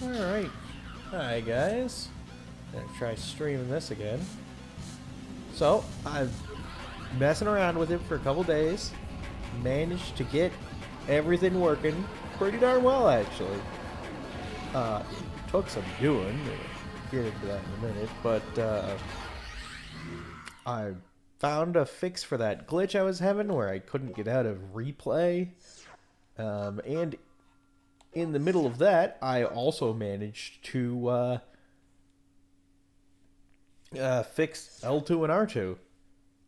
Alright. Hi guys. Gonna try streaming this again. So, I've messing around with it for a couple days. Managed to get everything working pretty darn well actually. It took some doing. We'll get into that in a minute, but I found a fix for that glitch I was having where I couldn't get out of replay. And in the middle of that, I also managed to fix L2 and R2.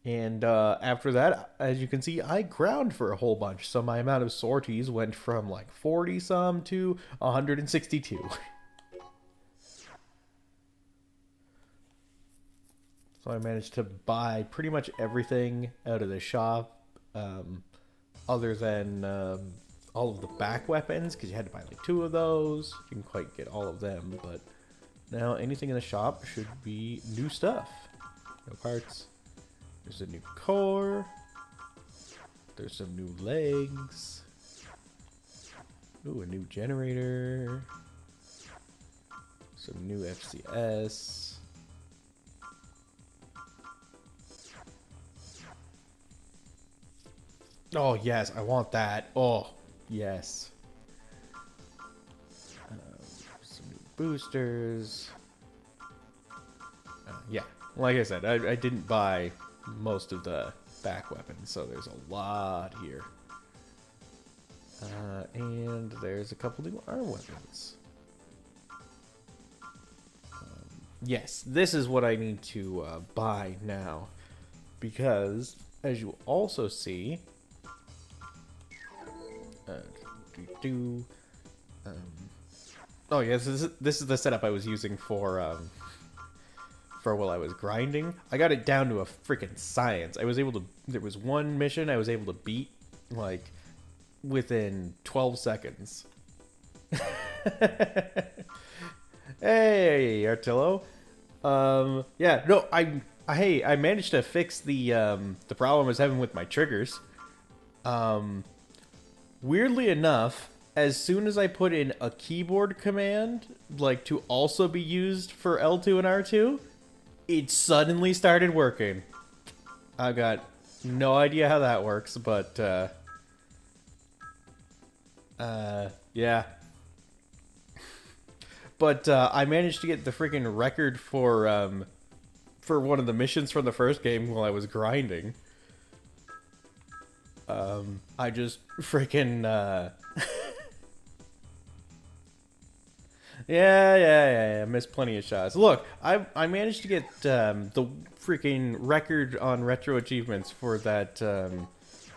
And after that, as you can see, I ground for a whole bunch. So my amount of sorties went from like 40 some to 162. So I managed to buy pretty much everything out of the shop, other than all of the back weapons, because you had to buy like 2 of those. You didn't quite get all of them, but now anything in the shop should be new stuff. No parts. There's a new core. There's some new legs. Ooh, a new generator. Some new FCS. Oh, yes, I want that. Oh, yes. Some new boosters. Yeah, like I said, I didn't buy most of the back weapons, so there's a lot here. And there's a couple new arm weapons. Yes, this is what I need to buy now. Because, as you also see... oh yes, this is the setup I was using for while I was grinding. I got it down to a freaking science. I was able to. There was one mission I was able to beat like within 12 seconds. Hey, Artillo. Yeah, no, hey, I managed to fix the problem I was having with my triggers. Weirdly enough, as soon as I put in a keyboard command, like to also be used for L2 and R2, it suddenly started working. I've got no idea how that works, but, yeah. But, I managed to get the freaking record for one of the missions from the first game while I was grinding. I just freaking, yeah, missed plenty of shots. Look, I managed to get, the freaking record on retro achievements for that,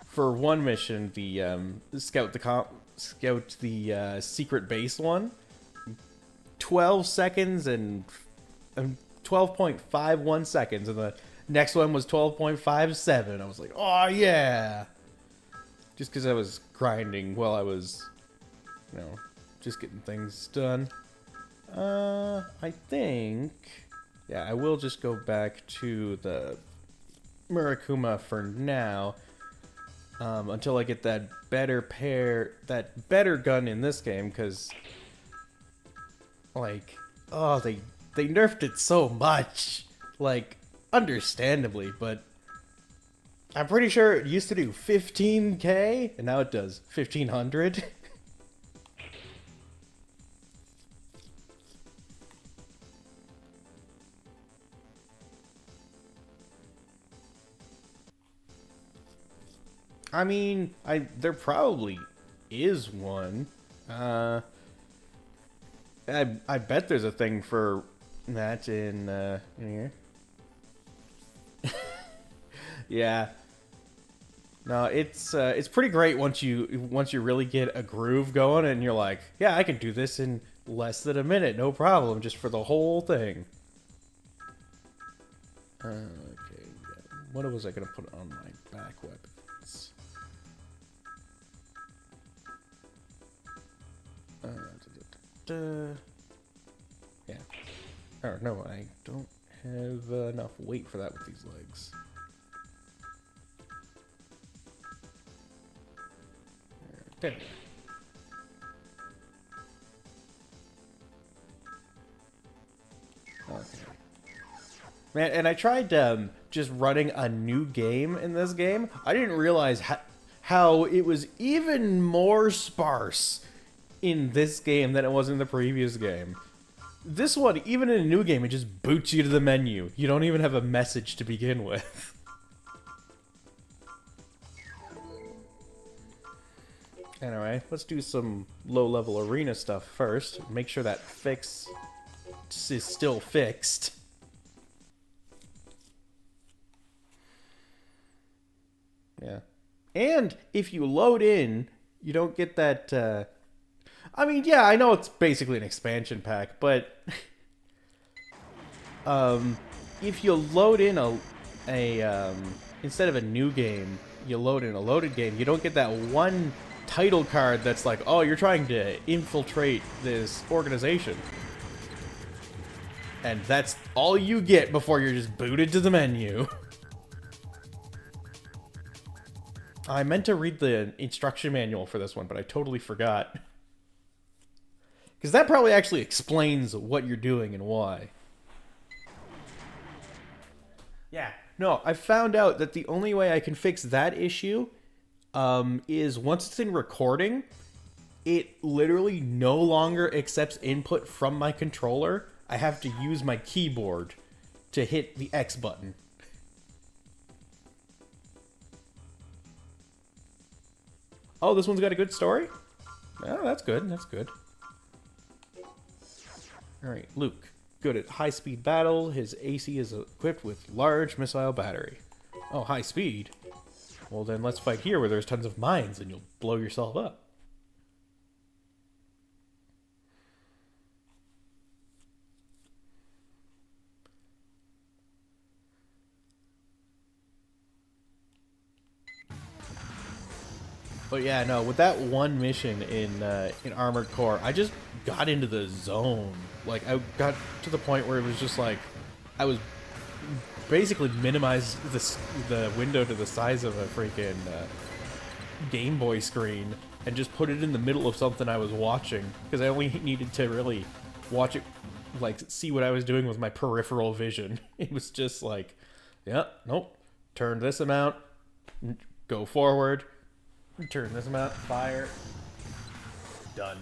for one mission, the, scout the secret base one. 12 seconds and 12.51 seconds, and the next one was 12.57. I was like, oh yeah! Just because I was grinding while I was, you know, just getting things done. I think, yeah, I will just go back to the Murakuma for now, until I get that better gun in this game, because, like, oh, they nerfed it so much, like, understandably, but I'm pretty sure it used to do 15k, and now it does 1500. I mean, there probably is one. I bet there's a thing for that in here. Yeah. No, it's pretty great once you really get a groove going and you're like, yeah, I can do this in less than a minute, no problem, just for the whole thing. Okay, yeah. What was I gonna put on my back weapons? Yeah. Oh no, I don't have enough weight for that with these legs. There we go. Man, and I tried just running a new game in this game. I didn't realize how it was even more sparse in this game than it was in the previous game. This one, even in a new game, it just boots you to the menu. You don't even have a message to begin with. Anyway, let's do some low-level arena stuff first. Make sure that fix is still fixed. Yeah. And if you load in, you don't get that, I mean, yeah, I know it's basically an expansion pack, but if you load in instead of a new game, you load in a loaded game, you don't get that one title card that's like, oh, you're trying to infiltrate this organization. And that's all you get before you're just booted to the menu. I meant to read the instruction manual for this one, but I totally forgot. Because that probably actually explains what you're doing and why. Yeah. No, I found out that the only way I can fix that issue is once it's in recording, it literally no longer accepts input from my controller. I have to use my keyboard to hit the X button. Oh, this one's got a good story? Oh, that's good. That's good. Alright, Luke. Good at high-speed battle. His AC is equipped with large missile battery. Oh, high speed? Well, then let's fight here where there's tons of mines and you'll blow yourself up. But yeah, no, with that one mission in Armored Core, I just got into the zone. Like, I got to the point where it was just like, I was basically minimized the window to the size of a freaking Game Boy screen and just put it in the middle of something I was watching, because I only needed to really watch it, like, see what I was doing with my peripheral vision. It was just like, yeah, nope, turn this amount, go forward, turn this amount, fire, done.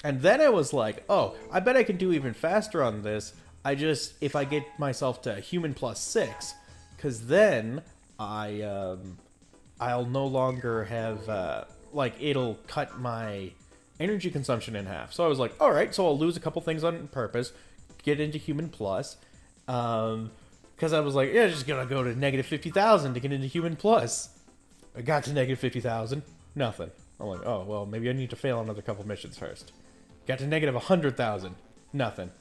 And then I was like, oh, I bet I can do even faster on this. If I get myself to human plus 6, because then I'll no longer have, like, it'll cut my energy consumption in half. So I was like, all right, so I'll lose a couple things on purpose, get into human plus, because I was like, yeah, just gonna go to negative 50,000 to get into human plus. I got to negative 50,000, nothing. I'm like, oh, well, maybe I need to fail another couple missions first. Got to negative 100,000, nothing.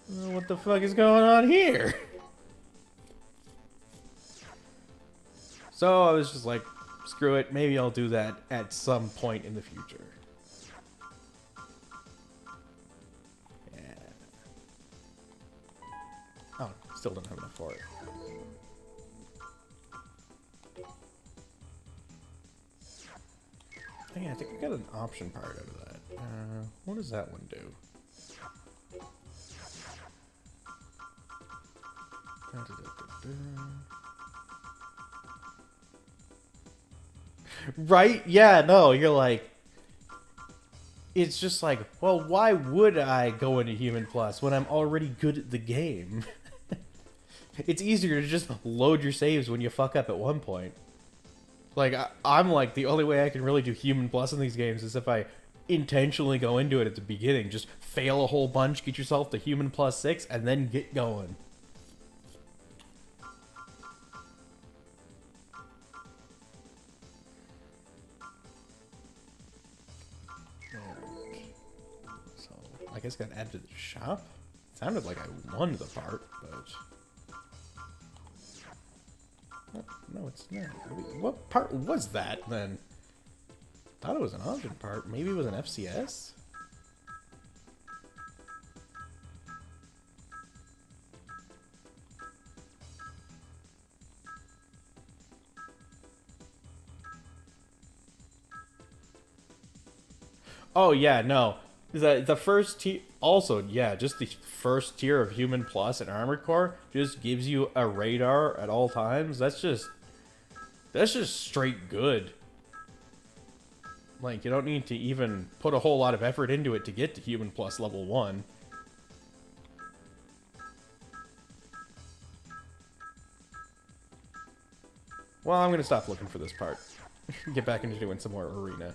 What the fuck is going on here? So I was just like, screw it, maybe I'll do that at some point in the future. Yeah. Oh, still don't have enough for it. Oh, yeah, I think I got an option part out of that. What does that one do? Right? Yeah, no, you're like... It's just like, well, why would I go into Human Plus when I'm already good at the game? It's easier to just load your saves when you fuck up at one point. Like, I'm like, the only way I can really do Human Plus in these games is if I intentionally go into it at the beginning. Just fail a whole bunch, get yourself to Human Plus 6, and then get going. So, I guess I got added to the shop. Sounded like I won the part, but... No, it's not. What part was that, then? Thought it was an option part. Maybe it was an FCS? Oh yeah, no. The first tier also, yeah, just the first tier of human plus and armored core just gives you a radar at all times. That's just straight good. Like you don't need to even put a whole lot of effort into it to get to human plus level 1. Well, I'm gonna stop looking for this part. Get back into doing some more arena.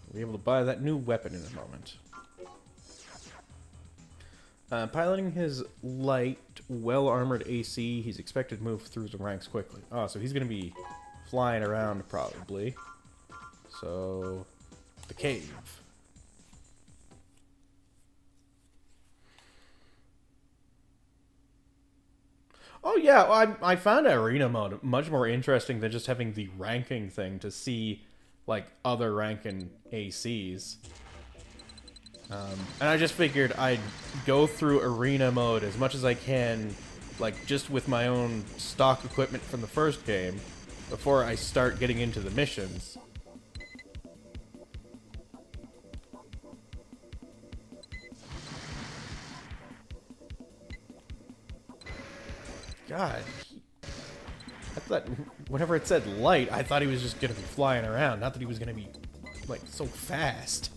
We'll be able to buy that new weapon in a moment. Piloting his light, well-armored AC, he's expected to move through the ranks quickly. Oh, so he's going to be flying around, probably. So, the cave. Oh, yeah, well, I found arena mode much more interesting than just having the ranking thing to see, like, other ranking ACs. And I just figured I'd go through arena mode as much as I can, like, just with my own stock equipment from the first game, before I start getting into the missions. God, I thought, whenever it said light, I thought he was just gonna be flying around, not that he was gonna be, like, so fast.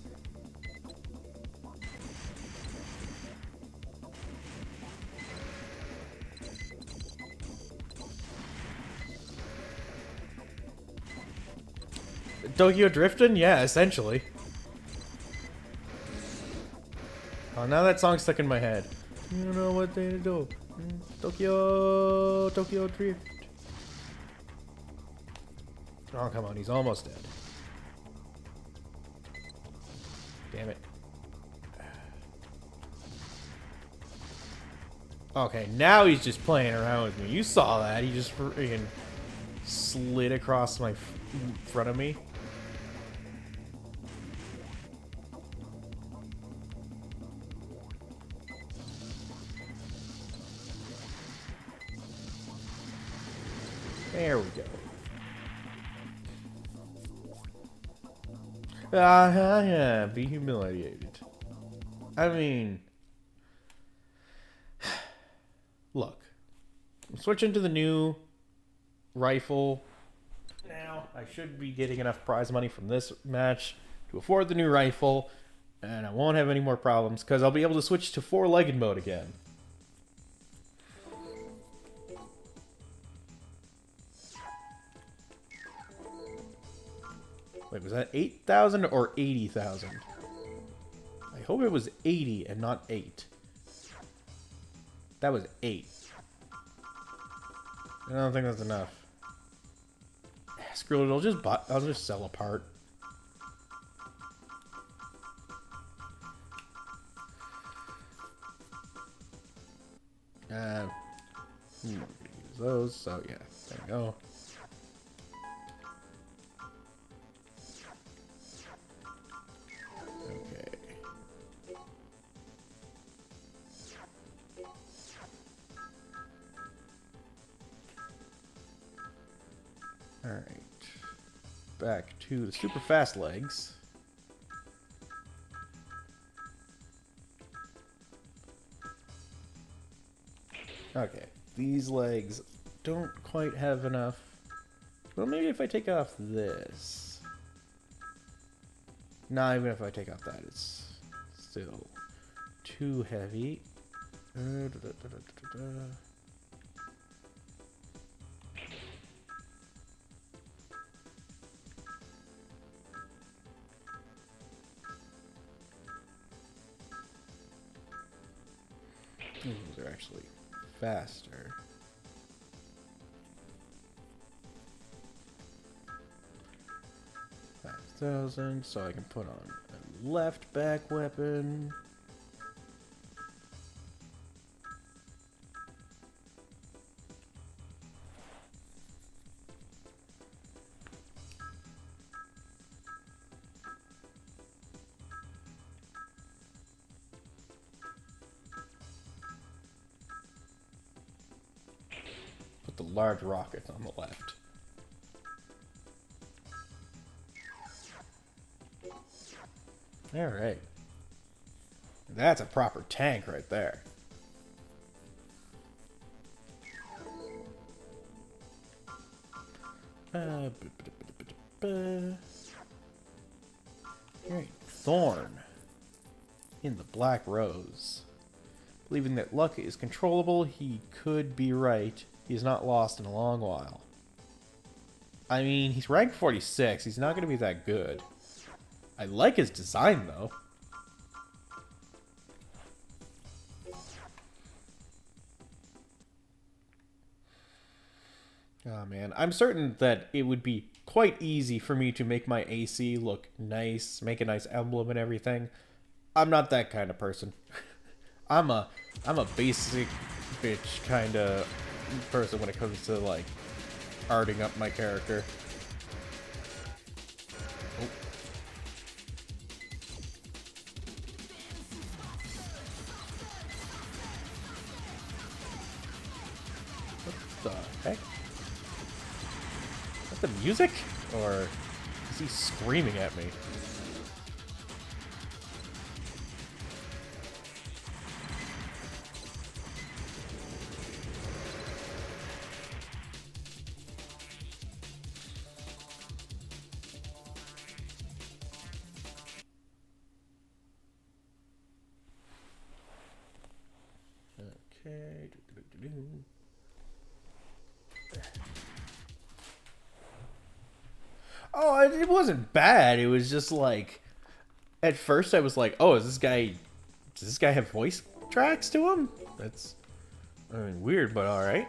Tokyo drifting? Yeah, essentially. Oh, now that song's stuck in my head. You know what they do. Tokyo drift. Oh, come on, he's almost dead. Damn it. Okay, now he's just playing around with me. You saw that. He just freaking slid across my front of me. There we go. Yeah, be humiliated. I mean, look, I'm switching to the new rifle. Now, I should be getting enough prize money from this match to afford the new rifle, and I won't have any more problems, because I'll be able to switch to 4-legged mode again. Wait, was that 8,000 or 80,000? I hope it was 80 and not 8. That was 8. I don't think that's enough. Screw it, I'll just sell a part. I'm not gonna use those, so yeah, there we go. Okay. Alright. Back to the super fast legs. Okay, these legs don't quite have enough. Well, maybe if I take off this. Nah, even if I take off that, it's still too heavy. These are actually faster. $5,000, so I can put on a left back weapon. Put the large rockets on the left. Alright. That's a proper tank right there. Alright, Thorn. In the Black Rose. Believing that luck is controllable, he could be right. He's not lost in a long while. I mean, he's ranked 46. He's not going to be that good. I like his design, though. Oh, man. I'm certain that it would be quite easy for me to make my AC look nice, make a nice emblem and everything. I'm not that kind of person. I'm a basic bitch kind of person when it comes to, like, arting up my character. Oh. What the heck? Is that the music? Or is he screaming at me? Okay. Oh, it wasn't bad. It was just like, at first I was like, oh, does this guy have voice tracks to him? That's, I mean, weird, but all right.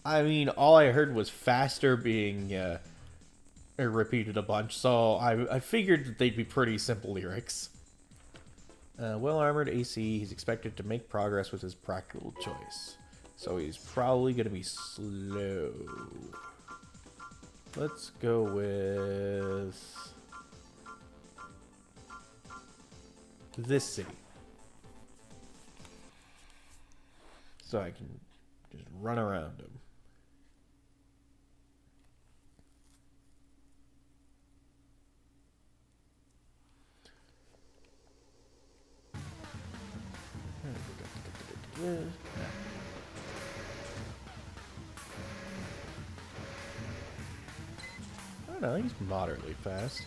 I mean, all I heard was faster being repeated a bunch, so I figured that they'd be pretty simple lyrics. Well-armored AC, he's expected to make progress with his practical choice. So he's probably going to be slow. Let's go with this city. So I can just run around him. Yeah. I don't know, he's moderately fast.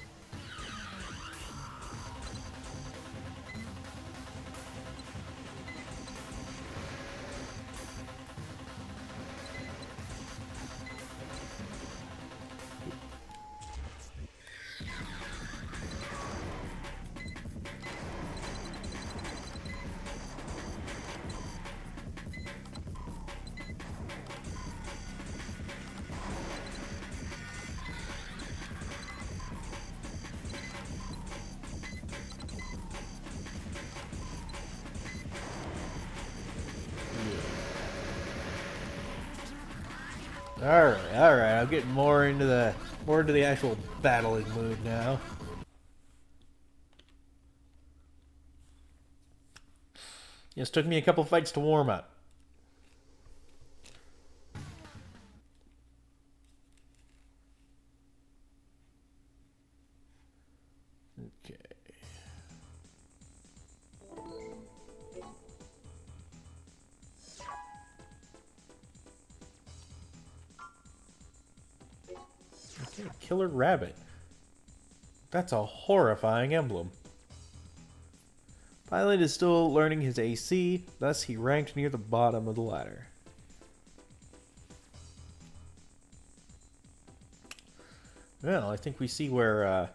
All right. I'm getting more into the actual battling mood now. Yes, took me a couple fights to warm up. Okay. Okay, killer rabbit. That's a horrifying emblem. Pilot is still learning his AC, thus he ranked near the bottom of the ladder. Well, I think we see where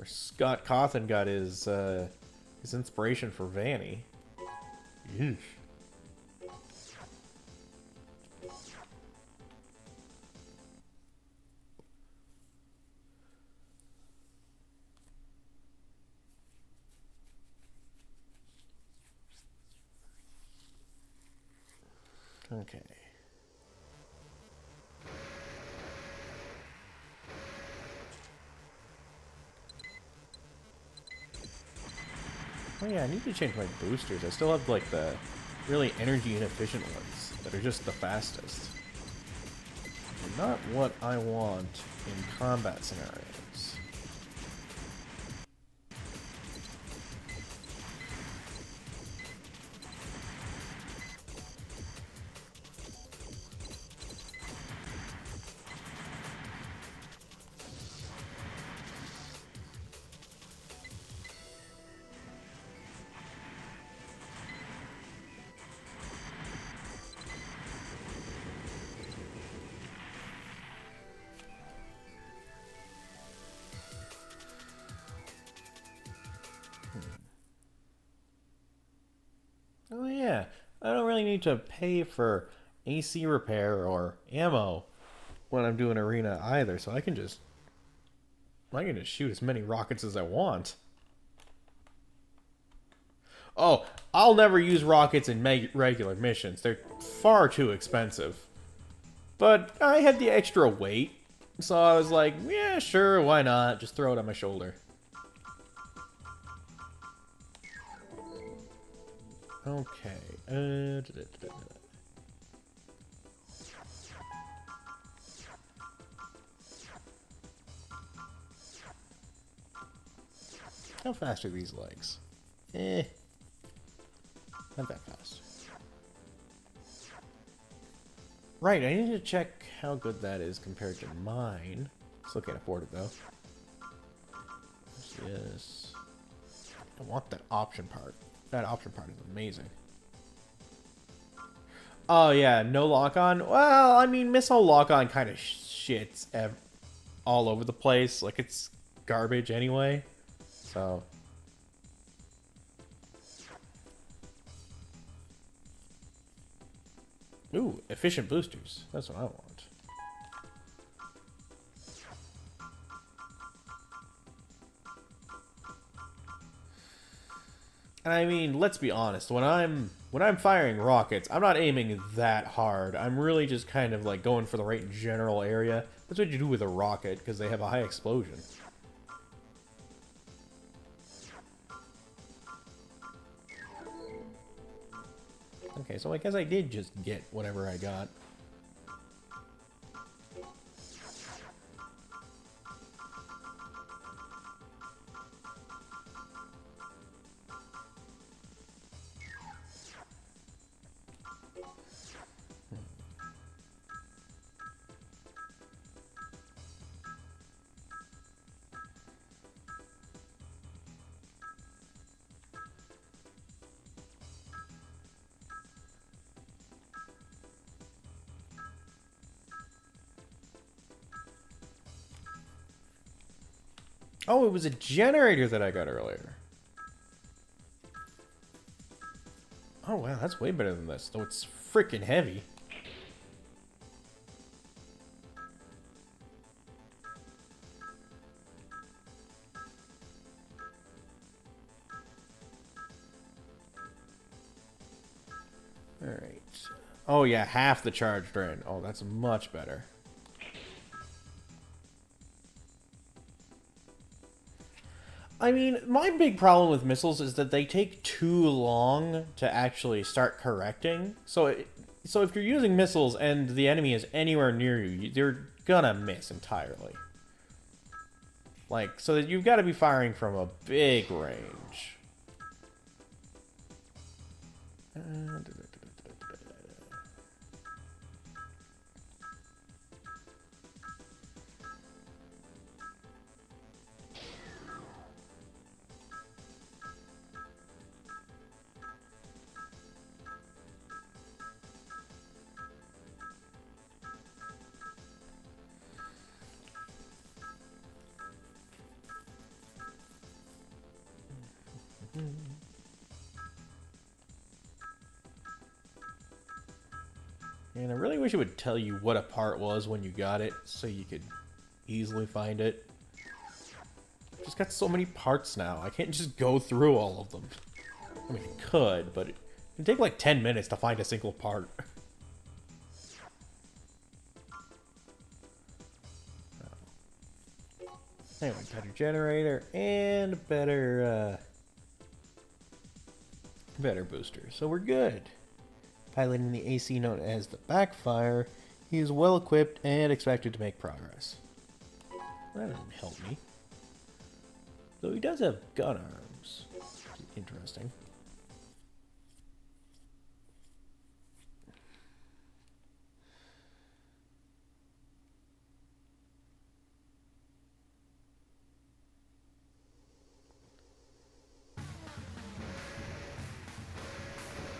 Scott Cawthon got his inspiration for Vanny. Yeesh. Okay. Oh yeah, I need to change my boosters. I still have like the really energy inefficient ones that are just the fastest. Not what I want in combat scenarios. Oh yeah, I don't really need to pay for AC repair or ammo when I'm doing arena either, so I can just shoot as many rockets as I want. Oh, I'll never use rockets in regular missions. They're far too expensive. But I had the extra weight, so I was like, yeah, sure, why not? Just throw it on my shoulder. Okay. How fast are these legs? Not that fast. Right, I need to check how good that is compared to mine. Still can't afford it though. Yes. I want that option part. That option part is amazing. Oh yeah, no lock-on? Well, I mean, missile lock-on kind of shits all over the place. Like, it's garbage anyway. So... Ooh, efficient boosters. That's what I want. And I mean, let's be honest. When I'm firing rockets, I'm not aiming that hard. I'm really just kind of like going for the right general area. That's what you do with a rocket because they have a high explosion. Okay, so I guess I did just get whatever I got. Oh, it was a generator that I got earlier. Oh, wow, that's way better than this, though it's freaking heavy. Alright. Oh, yeah, half the charge drain. Oh, that's much better. I mean, my big problem with missiles is that they take too long to actually start correcting. So if you're using missiles and the enemy is anywhere near you, you're gonna miss entirely. Like, so that you've got to be firing from a big range. And I really wish it would tell you what a part was when you got it, so you could easily find it. I've just got so many parts now, I can't just go through all of them. I mean, it could, but it can take like 10 minutes to find a single part. Anyway, better generator and better booster. So we're good. Piloting the AC known as the backfire He is well equipped and expected to make progress. That doesn't help me. Though he does have gun arms. Interesting.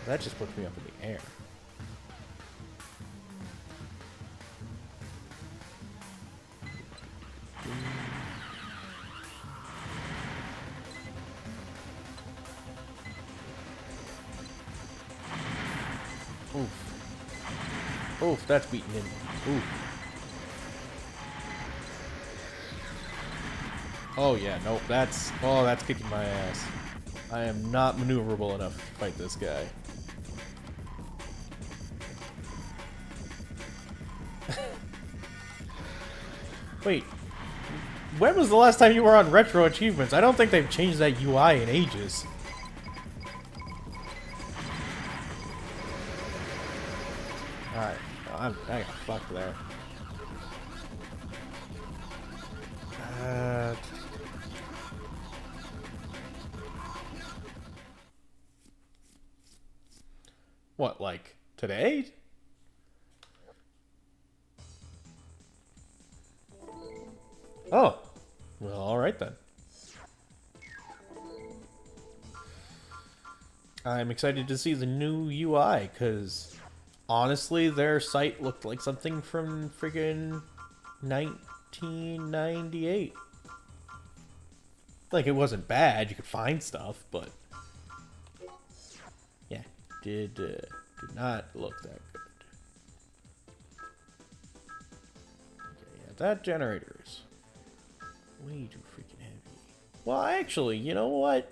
That just puts me up in the air. Oof. Oof, that's beating in. Oof. Oh yeah, nope, that's kicking my ass. I am not maneuverable enough to fight this guy. Wait, when was the last time you were on Retro Achievements? I don't think they've changed that UI in ages. Alright, I got fucked there. What, like, today? Oh. Well, alright then. I'm excited to see the new UI, because honestly, their site looked like something from friggin' 1998. Like, it wasn't bad, you could find stuff, but yeah, did not look that good. Okay, yeah, that generator is way too freaking heavy. Well, actually, you know what?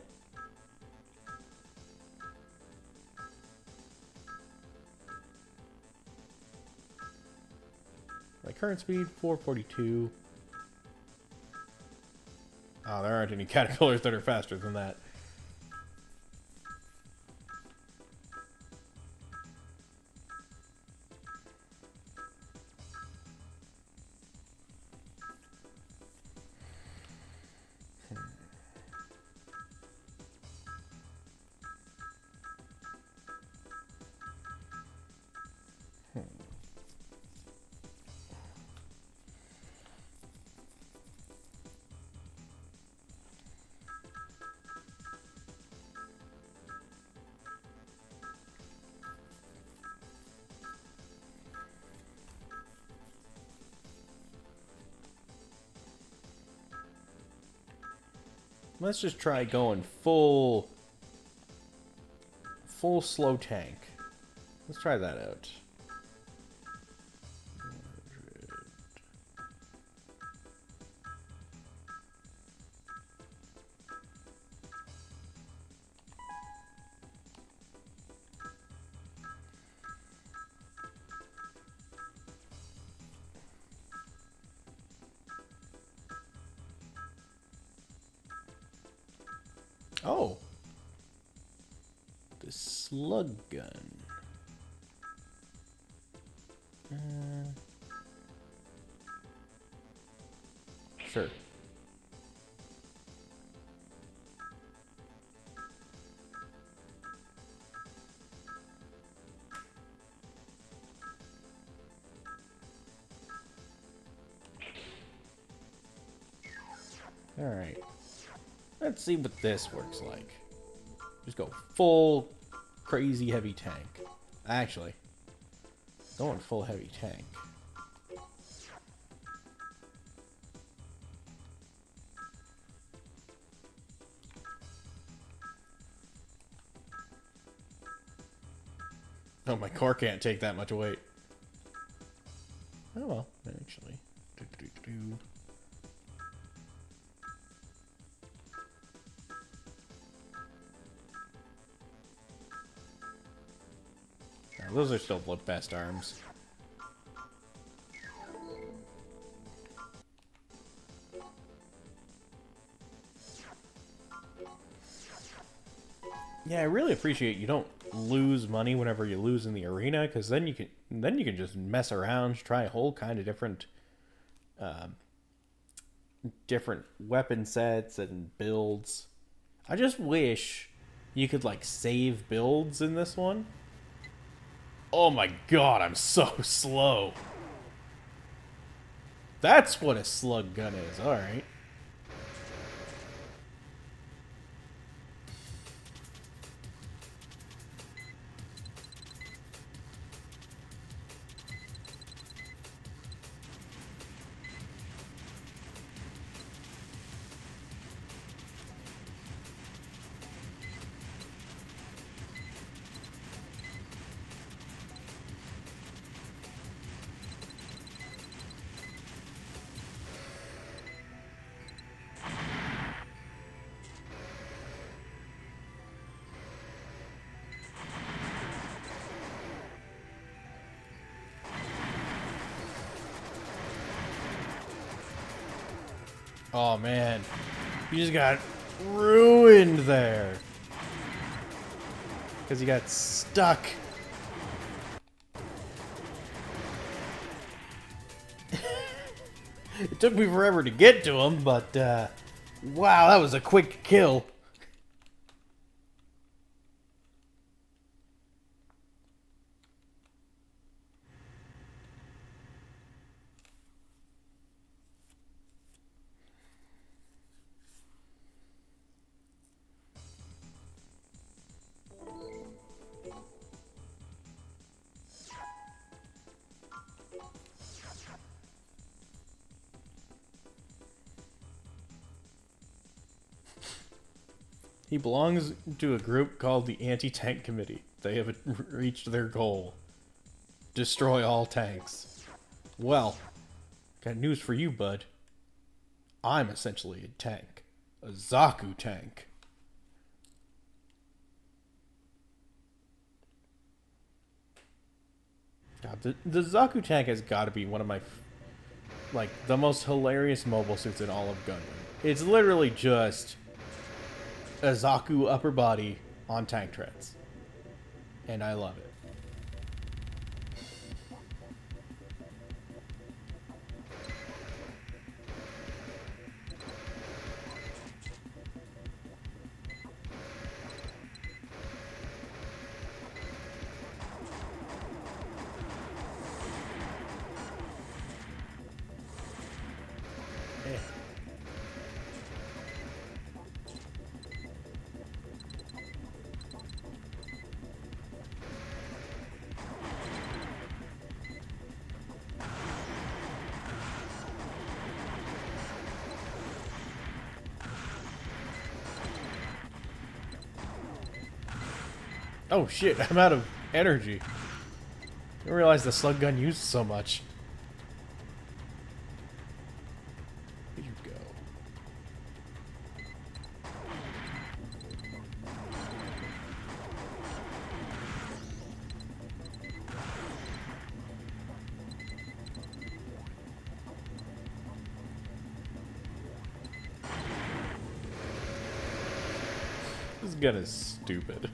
My current speed, 442. Oh, there aren't any caterpillars that are faster than that. Let's just try going full slow tank. Let's try that out. 100. Oh. The slug gun. Sure. Alright. Let's see what this works like. Just go full crazy heavy tank. Actually, going full heavy tank. Oh, my core can't take that much weight. Oh well, actually. Now, those are still the best arms. Yeah, I really appreciate you don't lose money whenever you lose in the arena, because then you can just mess around, try a whole kind of different weapon sets and builds. I just wish you could like save builds in this one. Oh my god, I'm so slow. That's what a slug gun is, alright. Oh man, you just got ruined there. Because you got stuck. It took me forever to get to him, but wow, that was a quick kill. He belongs to a group called the Anti-Tank Committee. They have reached their goal. Destroy all tanks. Well, got news for you, bud. I'm essentially a tank. A Zaku tank. God, the Zaku tank has got to be one of my, like, the most hilarious mobile suits in all of Gundam. It's literally just a Zaku upper body on tank treads. And I love it. Oh shit, I'm out of energy. I didn't realize the slug gun used so much. Here you go. This gun is stupid.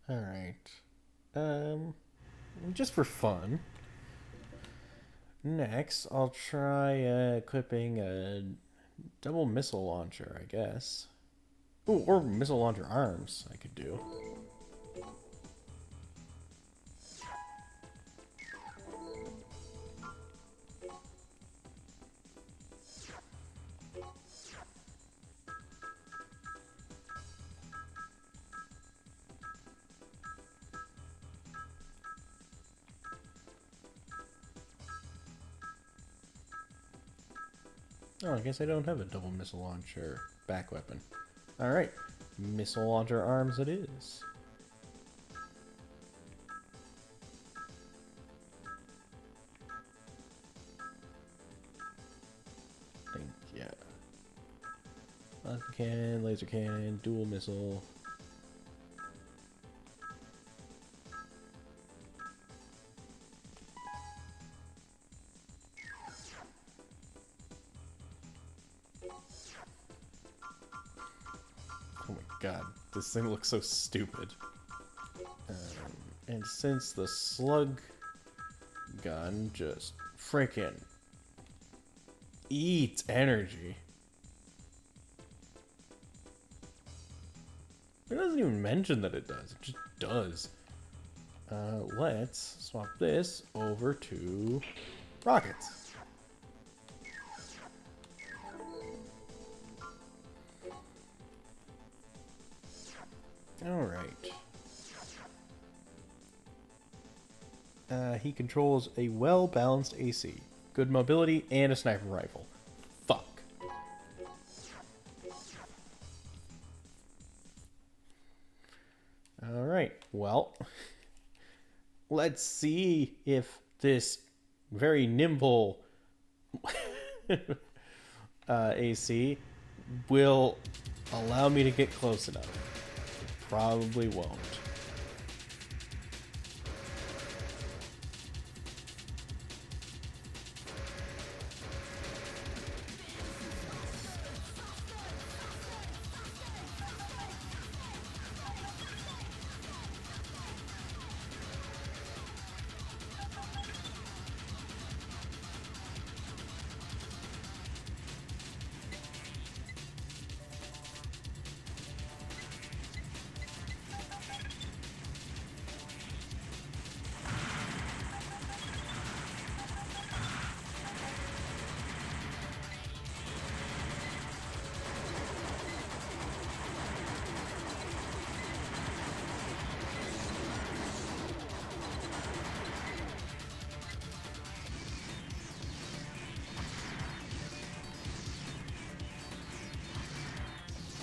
Alright. Just for fun. Next, I'll try equipping a double missile launcher, I guess. Ooh, or missile launcher arms I could do. Oh, I guess I don't have a double missile launcher back weapon. Alright, missile launcher arms it is. I think, yeah. Plasma cannon, laser cannon, dual missile. God, this thing looks so stupid. And since the slug gun just freaking eats energy. It doesn't even mention that it does. It just does. Let's swap this over to rockets. Alright. He controls a well-balanced AC, good mobility, and a sniper rifle. Fuck. Alright, well, let's see if this very nimble AC will allow me to get close enough. It probably won't.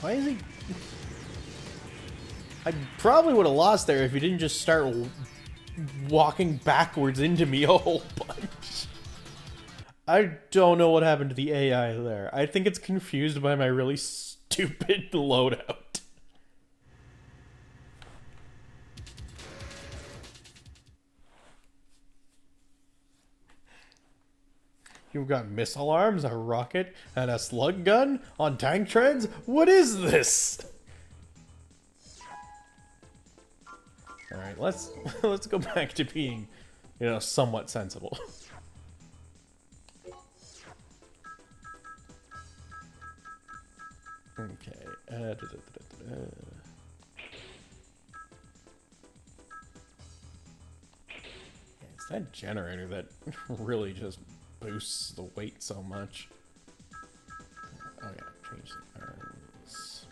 Why is he... I probably would have lost there if he didn't just start walking backwards into me a whole bunch. I don't know what happened to the AI there. I think it's confused by my really stupid loadout. You've got missile arms, a rocket, and a slug gun on tank treads? What is this? Alright, let's go back to being, you know, somewhat sensible. Okay. It's that generator that really just boosts the weight so much. Oh yeah, change the arms.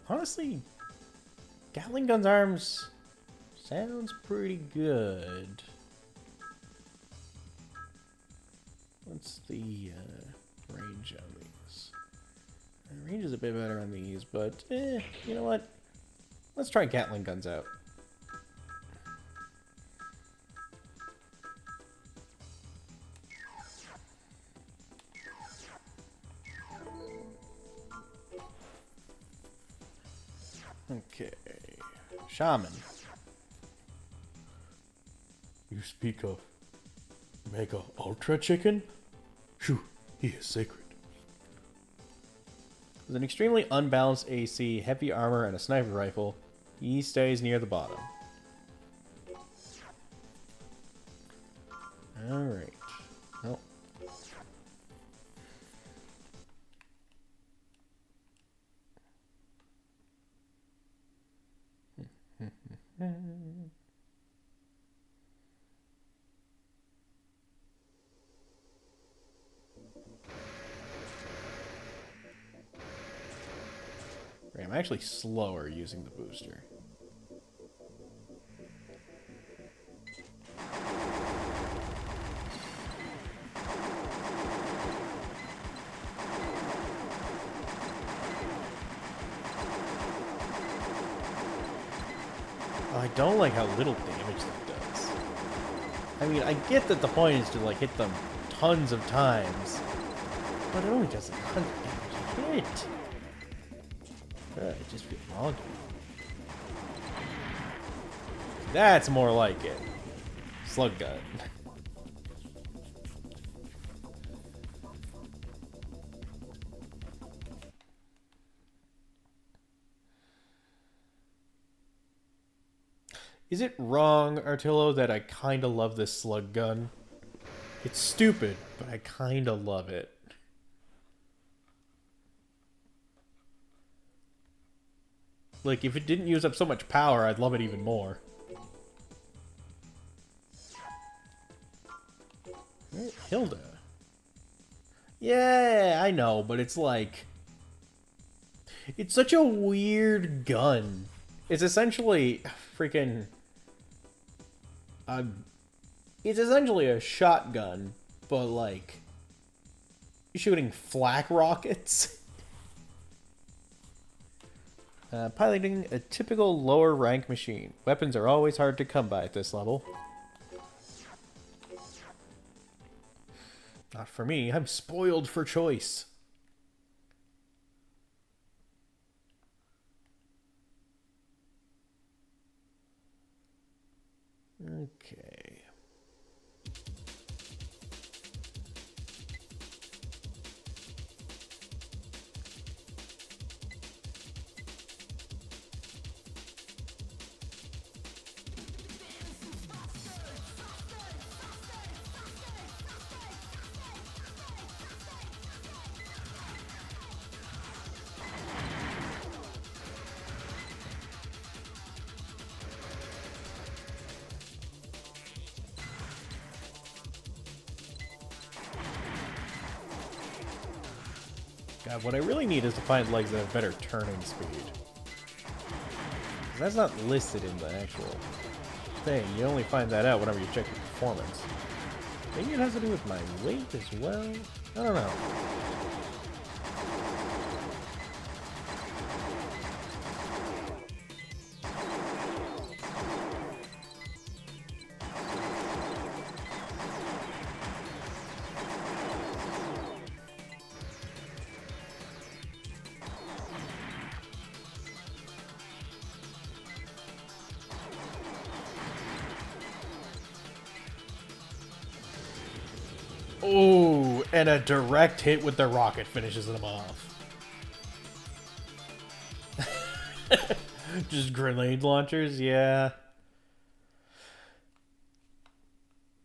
Honestly, Gatling gun's arms sounds pretty good. What's the range on these? The range is a bit better on these, but you know what? Let's try Gatling guns out. Okay, Shaman. You speak of Mega Ultra Chicken? Shoo, he is sacred. With an extremely unbalanced AC, heavy armor, and a sniper rifle, he stays near the bottom. Alright. Well. Right, I'm actually slower using the booster. I don't like how little damage that does. I mean, I get that the point is to like hit them tons of times, but it only does 100 damage a hit. It just feels wrong to me. That's more like it. Slug gun. Is it wrong, Artillo, that I kind of love this slug gun? It's stupid, but I kind of love it. Like, if it didn't use up so much power, I'd love it even more. Hilda. Yeah, I know, but it's like... It's such a weird gun. It's essentially freaking... it's essentially a shotgun, but like... shooting flak rockets. Piloting a typical lower rank machine. Weapons are always hard to come by at this level. Not for me. I'm spoiled for choice. Okay. God, what I really need is to find legs that have better turning speed. 'Cause that's not listed in the actual thing. You only find that out whenever you check your performance. Maybe it has to do with my weight as well? I don't know. Oh, and a direct hit with the rocket finishes them off. Just grenade launchers, yeah.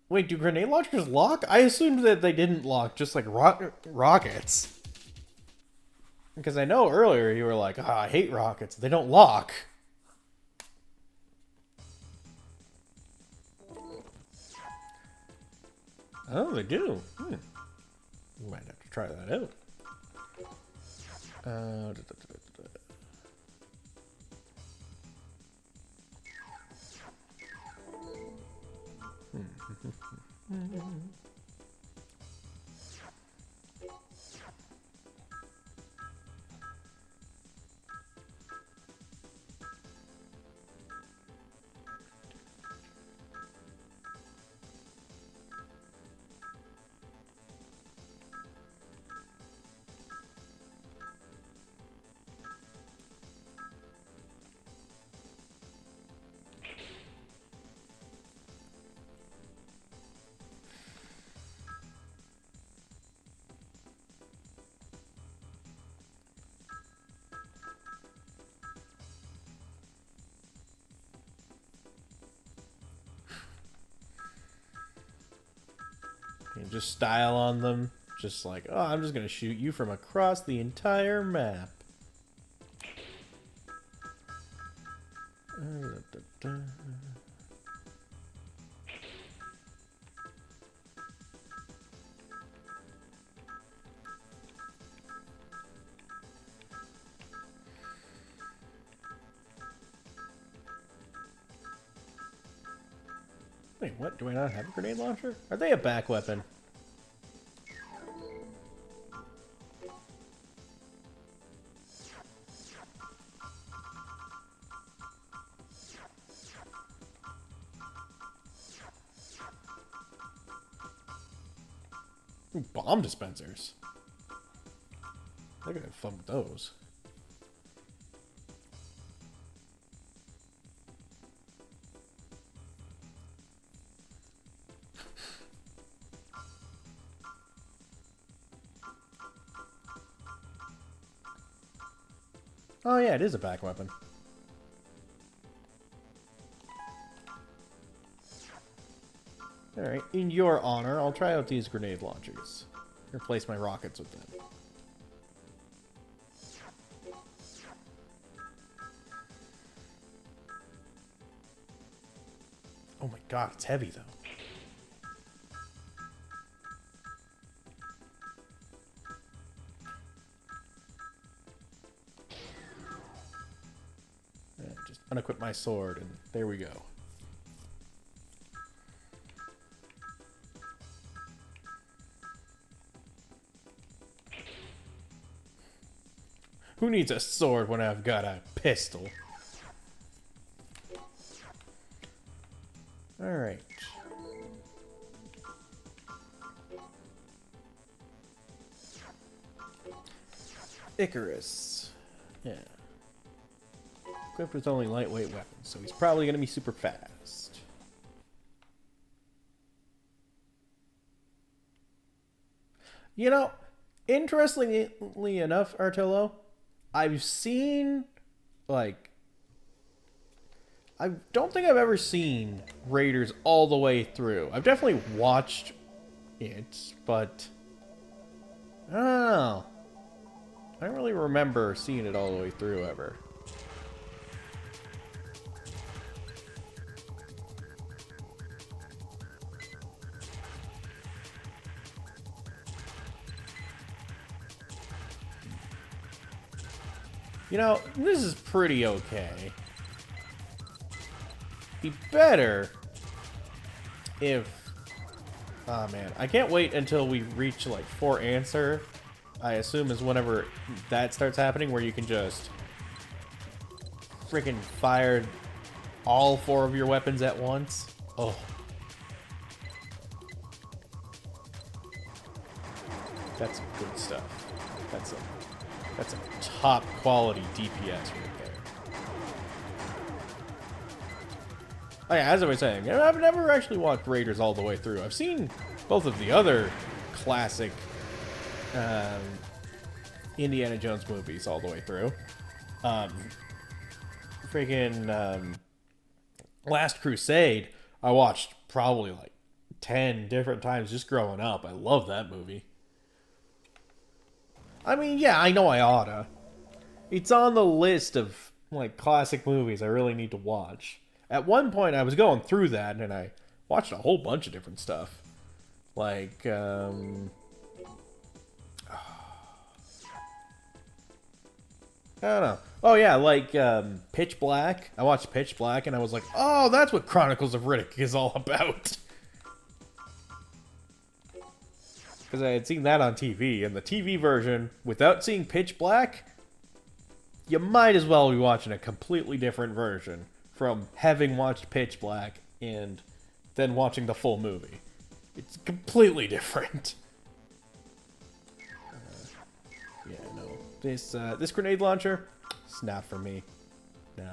Wait, do grenade launchers lock? I assumed that they didn't lock, just like rockets. Because I know earlier you were like, ah, I hate rockets. They don't lock. Oh, they do. You might have to try that out. And just style on them. Just like, oh, I'm just going to shoot you from across the entire map. Wait, what? Do I not have a grenade launcher? Are they a back weapon? Ooh, bomb dispensers. I could have fun with those. Oh yeah, it is a back weapon. Alright, in your honor, I'll try out these grenade launchers. Replace my rockets with them. Oh my god, it's heavy though. Just unequip my sword and there we go. Who needs a sword when I've got a pistol? Alright. Icarus. Yeah. Equipped with only lightweight weapons, so he's probably going to be super fast. You know, interestingly enough, Artillo, I've seen, like, I don't think I've ever seen Raiders all the way through. I've definitely watched it, but I don't know. I don't really remember seeing it all the way through ever. You know, this is pretty okay. Be better if... Oh man, I can't wait until we reach like 4 answer. I assume is whenever that starts happening, where you can just freaking fire all 4 of your weapons at once. Oh. That's good stuff. That's a top quality DPS right there. Oh yeah, as I was saying, I've never actually watched Raiders all the way through. I've seen both of the other classic Indiana Jones movies all the way through. Last Crusade, I watched probably like 10 different times just growing up. I love that movie. I mean, yeah, I know I oughta. It's on the list of, like, classic movies I really need to watch. At one point, I was going through that, and I watched a whole bunch of different stuff. Like, I don't know. Oh, yeah, like, Pitch Black. I watched Pitch Black, and I was like, oh, that's what Chronicles of Riddick is all about. Because I had seen that on TV, and the TV version, without seeing Pitch Black, you might as well be watching a completely different version from having watched Pitch Black and then watching the full movie. It's completely different. Yeah, no. This grenade launcher, it's not for me. No.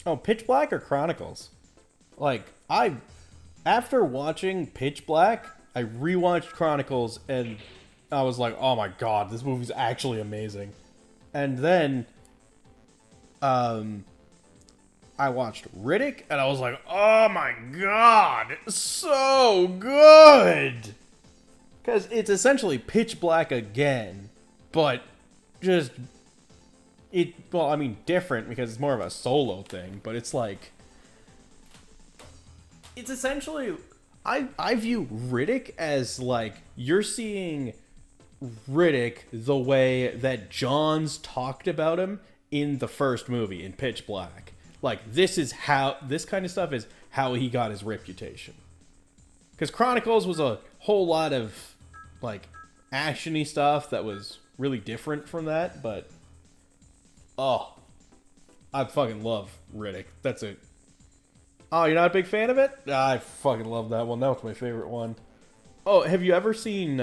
Oh, Pitch Black or Chronicles? Like, after watching Pitch Black, I rewatched Chronicles and I was like, oh my god, this movie's actually amazing. And then, I watched Riddick and I was like, oh my god, so good! Because it's essentially Pitch Black again, but just... well, I mean, different because it's more of a solo thing, but it's like... It's essentially... I view Riddick as, like, you're seeing Riddick the way that Johns talked about him in the first movie, in Pitch Black. Like, this kind of stuff is how he got his reputation. Because Chronicles was a whole lot of, like, action-y stuff that was really different from that, but oh, I fucking love Riddick. That's a Oh, you're not a big fan of it? I fucking love that one. That was my favorite one. Oh, have you ever seen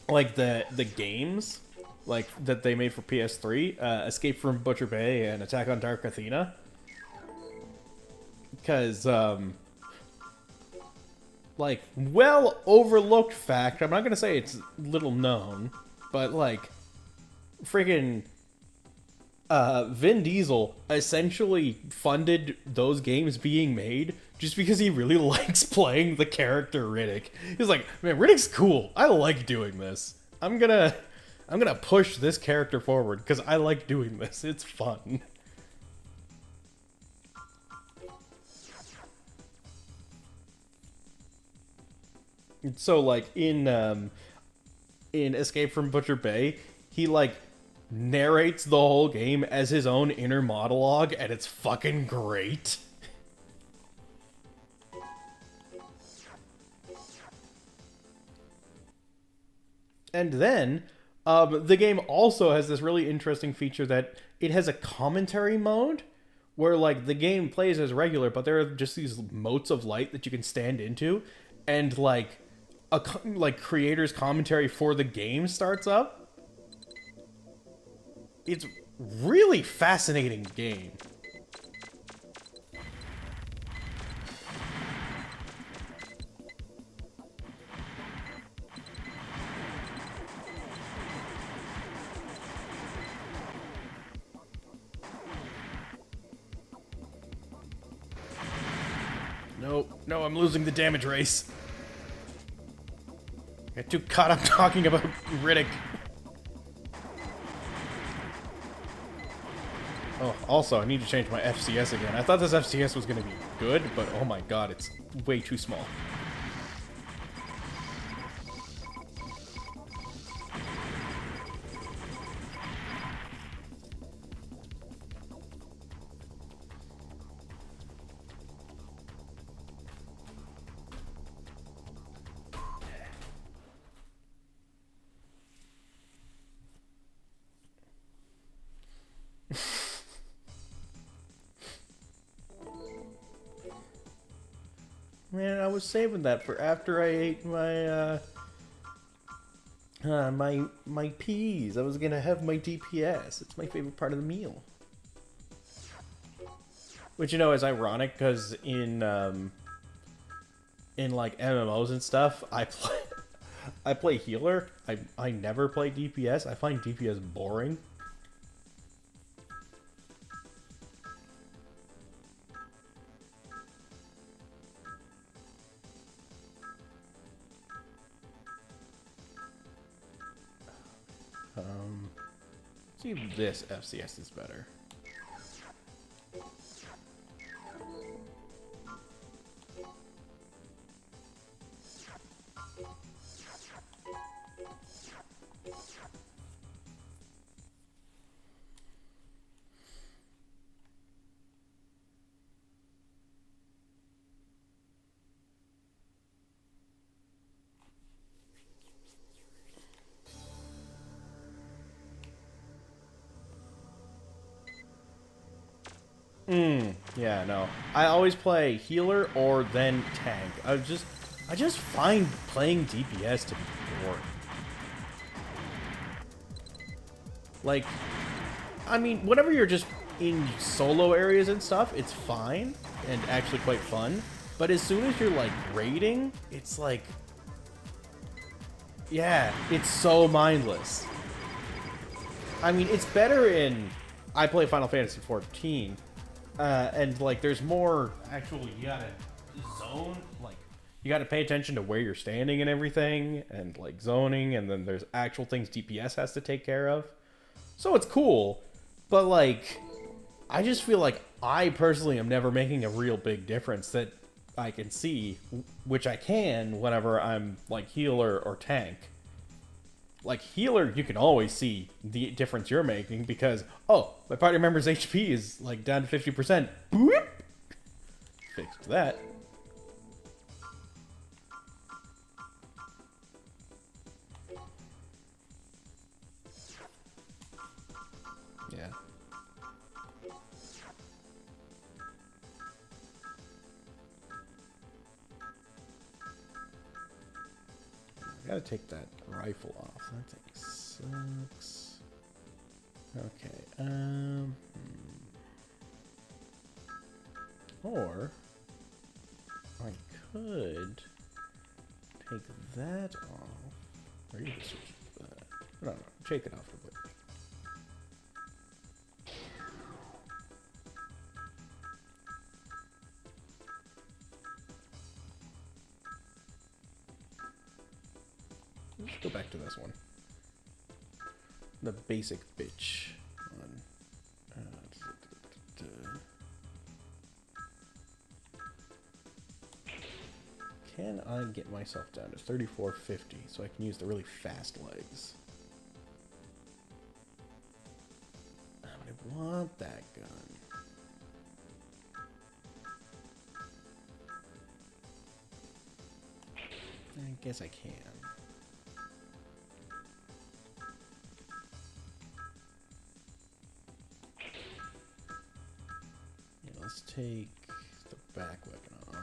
like the games like that they made for PS3? Escape from Butcher Bay and Attack on Dark Athena? Because like well overlooked fact. I'm not gonna say it's little known, but like freaking Vin Diesel essentially funded those games being made just because he really likes playing the character Riddick. He's like, man, Riddick's cool. I like doing this. I'm gonna push this character forward because I like doing this. It's fun. So like in Escape from Butcher Bay, he like narrates the whole game as his own inner monologue, and it's fucking great. And then, the game also has this really interesting feature that it has a commentary mode where, like, the game plays as regular, but there are just these motes of light that you can stand into, and, like, creator's commentary for the game starts up. It's really fascinating game. No, I'm losing the damage race. I got too caught up talking about Riddick. Oh, also, I need to change my FCS again. I thought this FCS was going to be good, but oh my god, it's way too small. Man, I was saving that for after I ate my peas. I was gonna have my DPS. It's my favorite part of the meal. Which, you know, is ironic because in like MMOs and stuff, I play healer. I never play DPS. I find DPS boring. Let's see if this FCS is better. Yeah, no. I always play healer or then tank. I just find playing DPS to be boring. Like, I mean, whenever you're just in solo areas and stuff, it's fine and actually quite fun. But as soon as you're like raiding, it's like, yeah, it's so mindless. I mean, it's better in, I play Final Fantasy 14. And like, there's more actual. You gotta zone, like, you gotta pay attention to where you're standing and everything, and like zoning, and then there's actual things DPS has to take care of. So it's cool, but like, I just feel like I personally am never making a real big difference that I can see, which I can whenever I'm like healer or tank. Like, healer, you can always see the difference you're making because, oh, my party member's HP is, like, down to 50%. Boop! Fixed that. gotta take that rifle off. That thing sucks. Okay, Or I could take that off. Or you just switch that. No, take it off completely. Let's go back to this one. The basic bitch one. Can I get myself down to 3450 so I can use the really fast legs? But I want that gun. I guess I can. Yeah, let's take the back weapon off.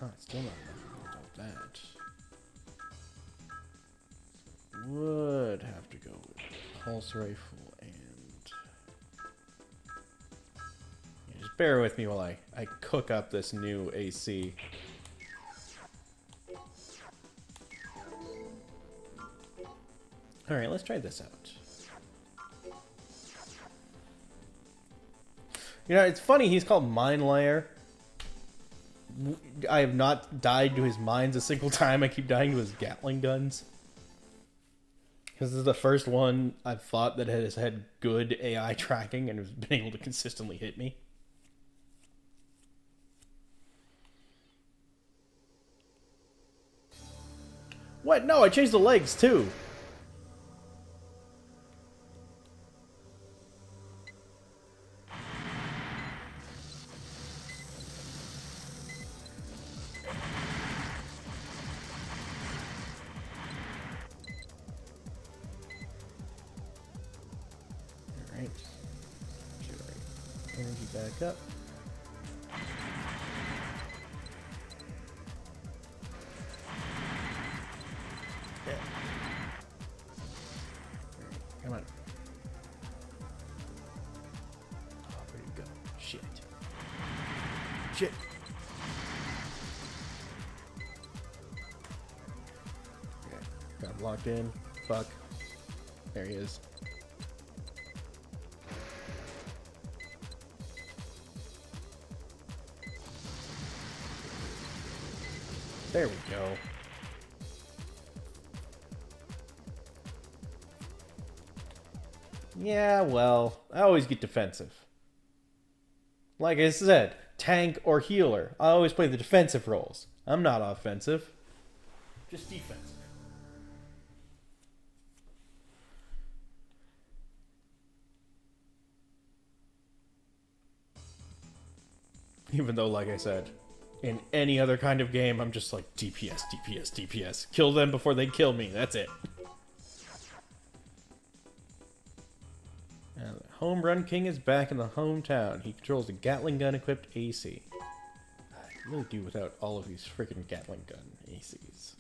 Oh, it's still not enough without that. So would have to go with pulse rifle and... Yeah, just bear with me while I cook up this new AC. Alright, let's try this out. You know, it's funny, he's called Mine Layer. I have not died to his mines a single time. I keep dying to his Gatling guns. Because this is the first one I've thought that has had good AI tracking and has been able to consistently hit me. What? No, I changed the legs too. Alright. Energy back up. Yeah. Come on. Oh, where'd it go? Shit. Shit. Okay. Got him locked in. Fuck. There he is. There we go. Yeah, well, I always get defensive. Like I said, tank or healer. I always play the defensive roles. I'm not offensive. Just defensive. Even though, like I said, in any other kind of game, I'm just like DPS, DPS, DPS. Kill them before they kill me. That's it. Now, the Home Run King is back in the hometown. He controls the Gatling gun equipped AC. I can really do without all of these freaking Gatling gun ACs.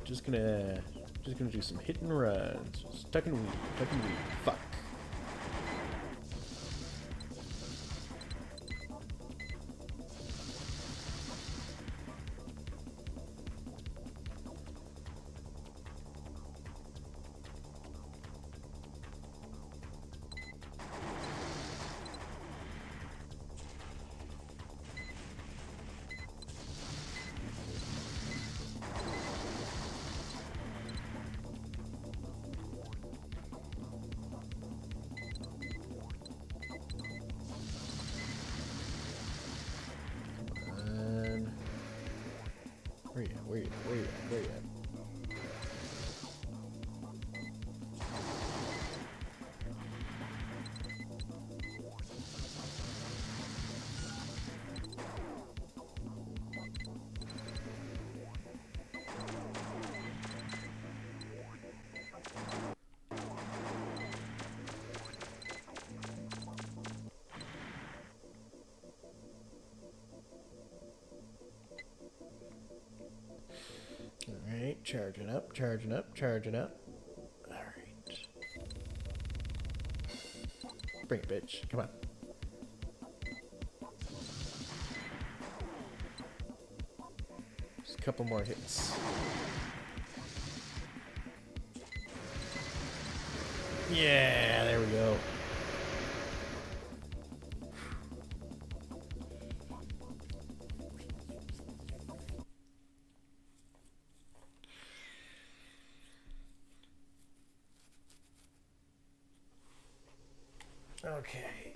Just gonna do some hit and runs. Stuck and weed, tuck and weed. Fuck. Charging up, charging up, charging up. Alright. Bring it, bitch. Come on. Just a couple more hits. Yeah, there we go. Okay.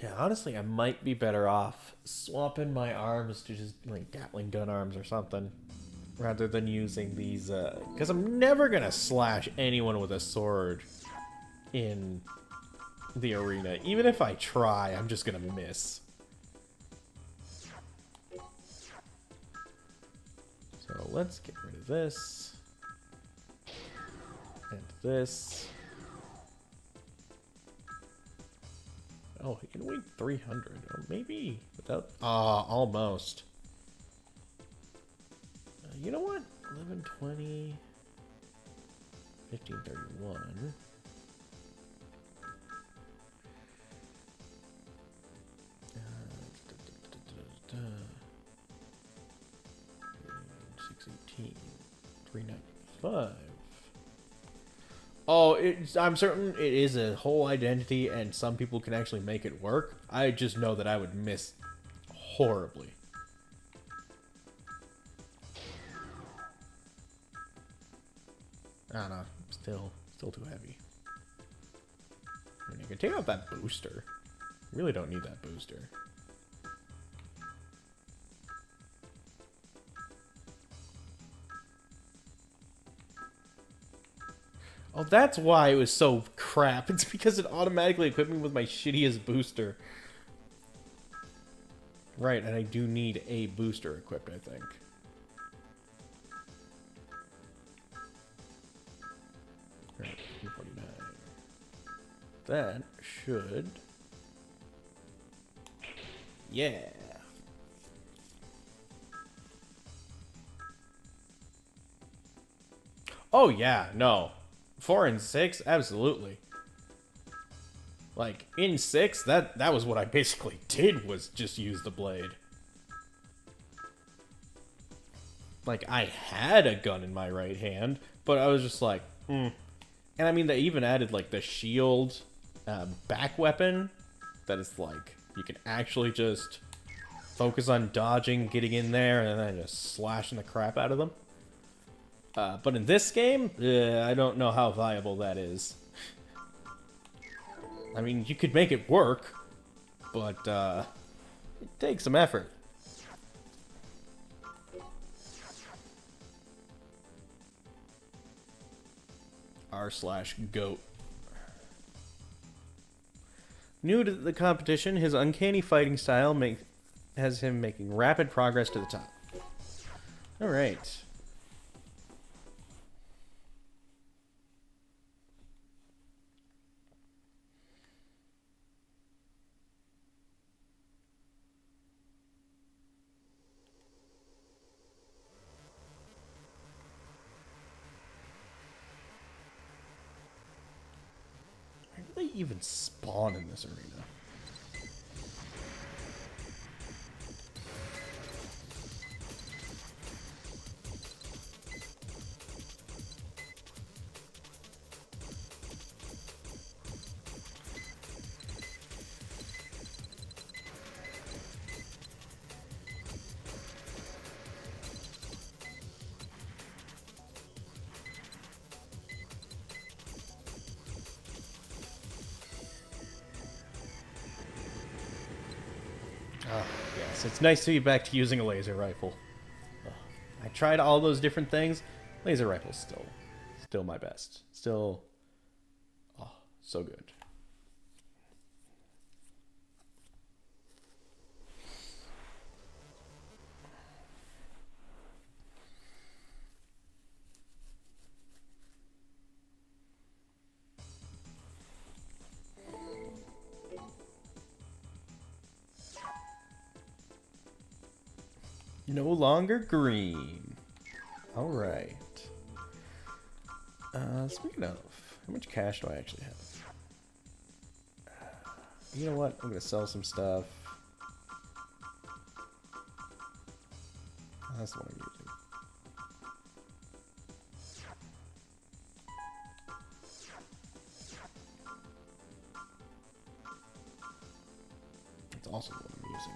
Yeah, honestly, I might be better off swapping my arms to just like Gatling gun arms or something, rather than using these. Because I'm never gonna slash anyone with a sword in the arena. Even if I try, I'm just gonna miss. So let's get rid of this and this. Oh, he can weigh 300. Or maybe without... Ah, almost. You know what? 1120... 1531... 618... 395... Oh, I'm certain it is a whole identity, and some people can actually make it work. I just know that I would miss horribly. I don't know. Still too heavy. I mean, you can take out that booster. Really don't need that booster. Oh, that's why it was so crap. It's because it automatically equipped me with my shittiest booster. Right, and I do need a booster equipped, I think. Right, 249. That should... Yeah. Oh, yeah, no. 4 and 6, absolutely. Like, in 6, that was what I basically did, was just use the blade. Like, I had a gun in my right hand, but I was just like, And I mean, they even added, like, the shield back weapon. That is, like, you can actually just focus on dodging, getting in there, and then just slashing the crap out of them. But in this game, I don't know how viable that is. I mean, you could make it work, but it takes some effort. R/GOAT. New to the competition, his uncanny fighting style has him making rapid progress to the top. Alright. Where do they even spawn in this arena? Oh, yes, it's nice to be back to using a laser rifle. I tried all those different things. Laser rifle's still my best. Still, oh, so good. No longer green. Alright. Speaking of, how much cash do I actually have? You know what? I'm gonna sell some stuff. That's the one I'm using. It's also the one I'm using.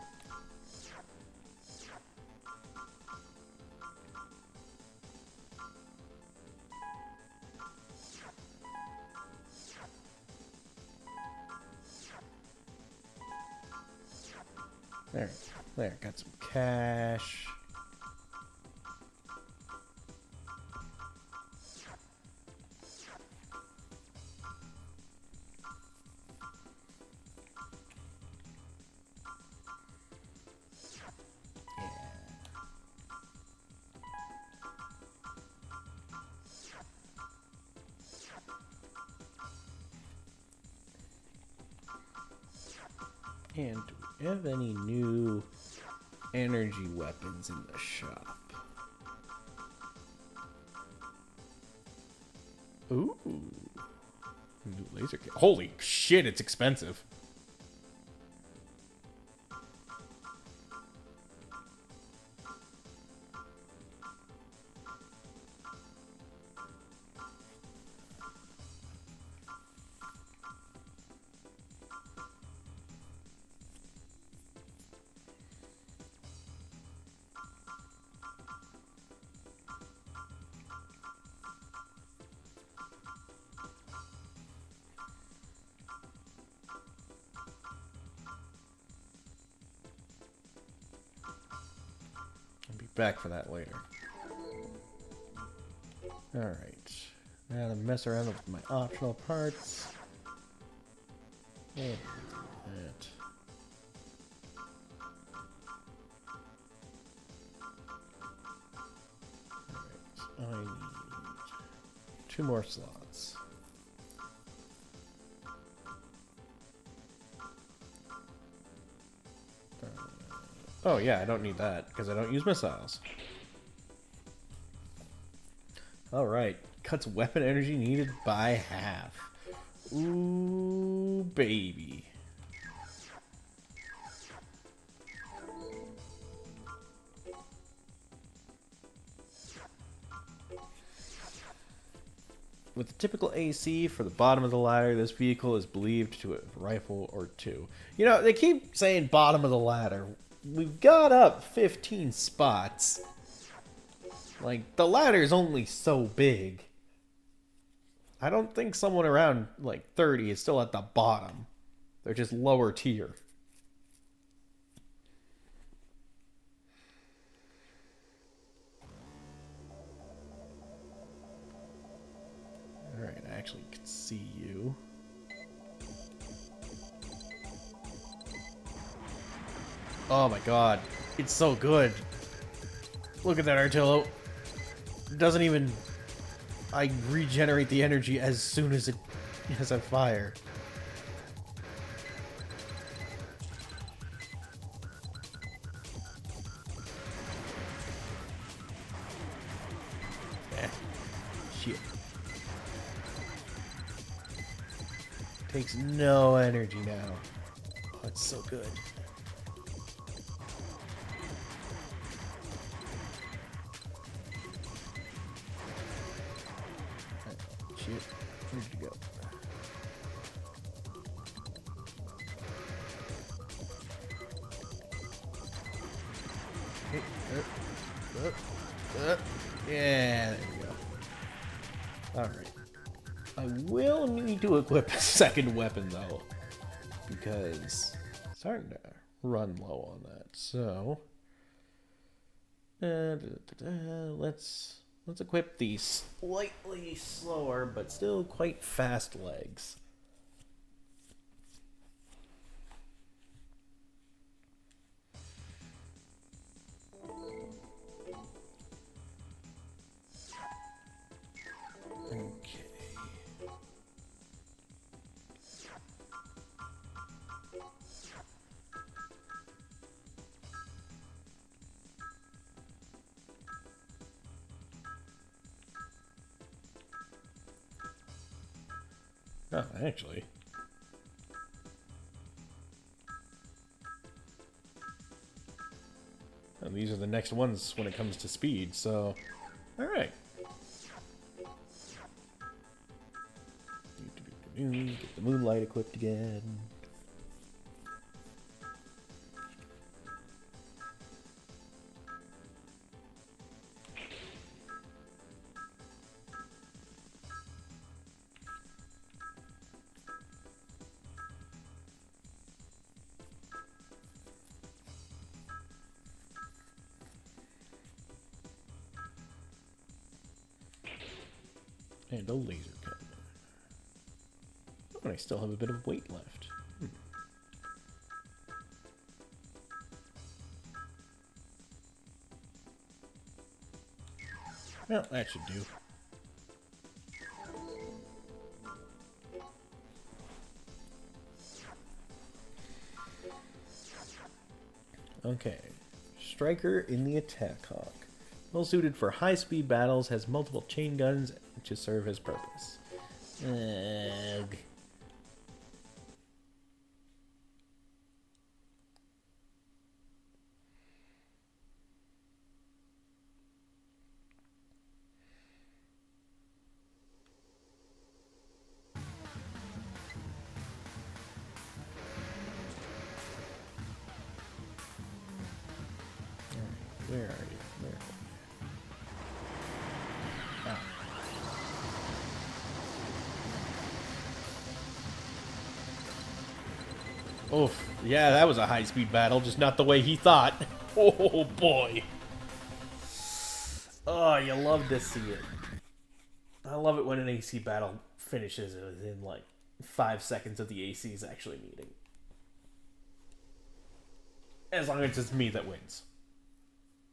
There, got some cash. And do we have any new energy weapons in the shop? Ooh. New laser kit. Holy shit, it's expensive. Back for that later. Alright. Now to mess around with my optional parts. And that. Alright. I need 2 more slots. Oh yeah, I don't need that, because I don't use missiles. Alright, cuts weapon energy needed by half. Ooh, baby. With the typical AC for the bottom of the ladder, this vehicle is believed to have a rifle or 2. You know, they keep saying bottom of the ladder. We've got up 15 spots. Like, the ladder's only so big. I don't think someone around, like, 30 is still at the bottom. They're just lower tier. Alright, I actually can see you. Oh my god. It's so good. Look at that, Artillo. It doesn't even... I regenerate the energy as soon as I fire. Shit. Takes no energy now. Oh, it's so good. Shit. Where'd you go? Yeah, there we go. Alright. I will need to equip a second weapon, though. Because I'm starting to run low on that. So... let's equip the slightly slower, but still quite fast legs. Okay. Oh, actually. And these are the next ones when it comes to speed, so... Alright. Get the moonlight equipped again. And a laser gun. Oh, and I still have a bit of weight left. Well, that should do. Okay. Striker in the Attack Hawk. Well suited for high-speed battles, has multiple chain guns to serve his purpose. Ugh. Where are you? Where are you? Oh. Oof. Yeah, that was a high-speed battle, just not the way he thought. Oh, boy. Oh, you love to see it. I love it when an AC battle finishes within, like, 5 seconds of the ACs actually meeting. As long as it's me that wins.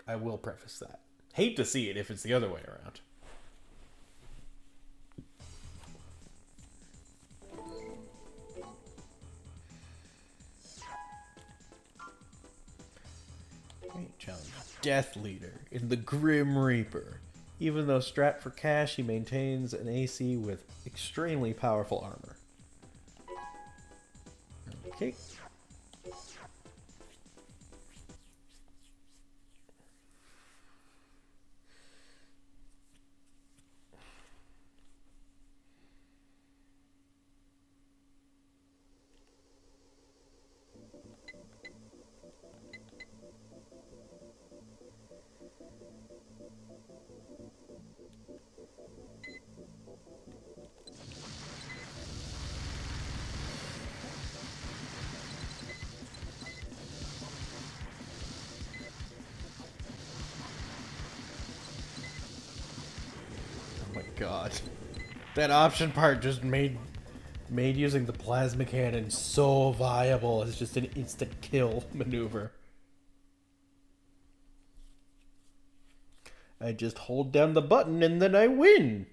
I will preface that. Hate to see it if it's the other way around. Great challenge. Death Leader in the Grim Reaper. Even though strapped for cash, he maintains an AC with extremely powerful armor. Okay. God. That option part just made using the plasma cannon so viable as just an instant kill maneuver. I just hold down the button and then I win.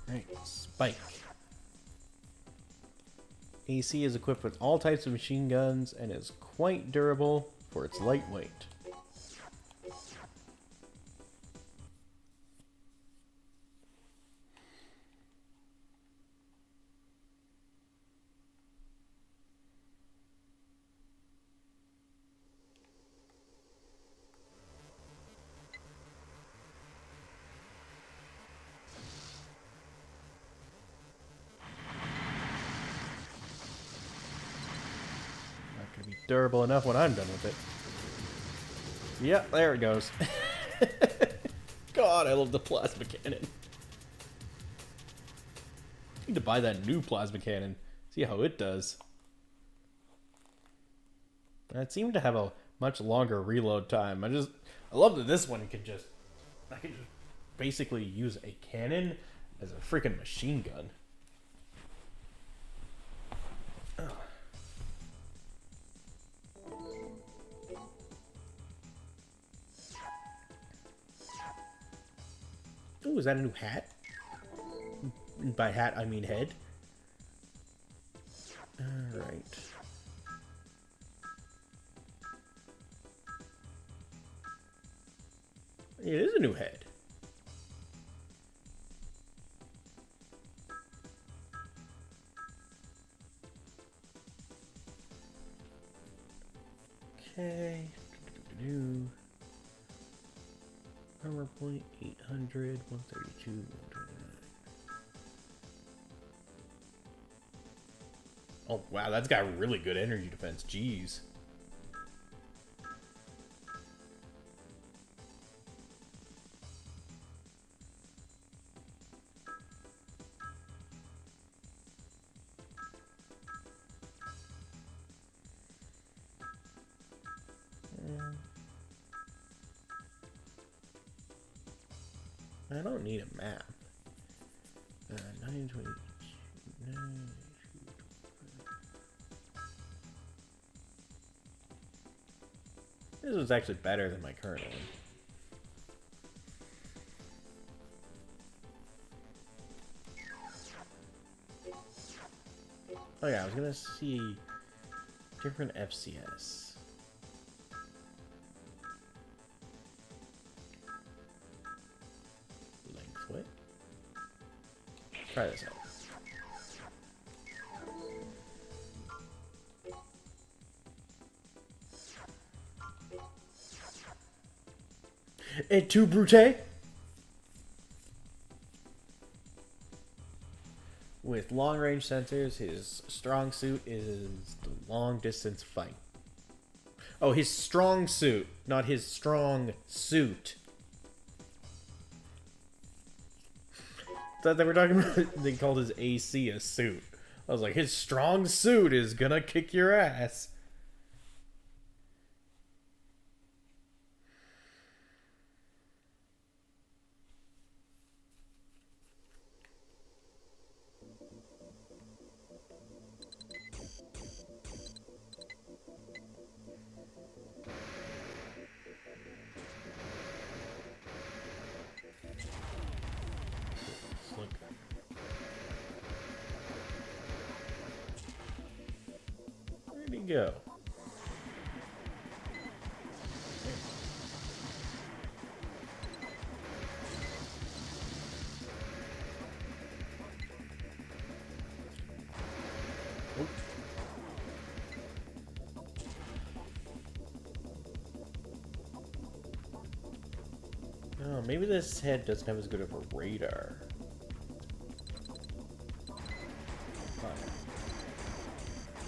Right, Spike. AC is equipped with all types of machine guns and is quite durable for its lightweight. Durable enough when I'm done with it. Yep, there it goes. God, I love the plasma cannon. I need to buy that new plasma cannon. See how it does. It seemed to have a much longer reload time. I love that this one can just... I can just basically use a cannon as a freaking machine gun. Oh, is that a new hat? By hat, I mean head. Alright. It is a new head. Okay. Armor point 800, 132, 129. Oh, wow, that's got really good energy defense. Jeez. I don't need a map. 920. This was actually better than my current one. Oh yeah, I was gonna see different FCS. Length width. Try this out. Et tu, Brute? With long-range sensors, his strong suit is the long-distance fight. Oh, his strong suit, not his strong suit. Thought they were talking about, they called his AC a suit. I was like, his strong suit is gonna kick your ass. Where'd he go? Oh, maybe this head doesn't have as good of a radar.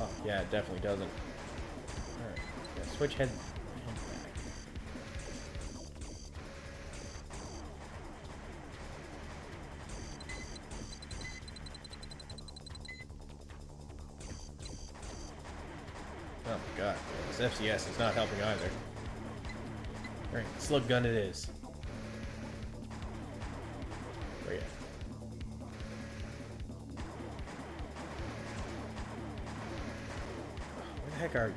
Oh, yeah, it definitely doesn't. Alright, yeah, switch head back. Oh my god, this FCS is not helping either. Alright, slug gun it is. Where you at? Where the heck are you?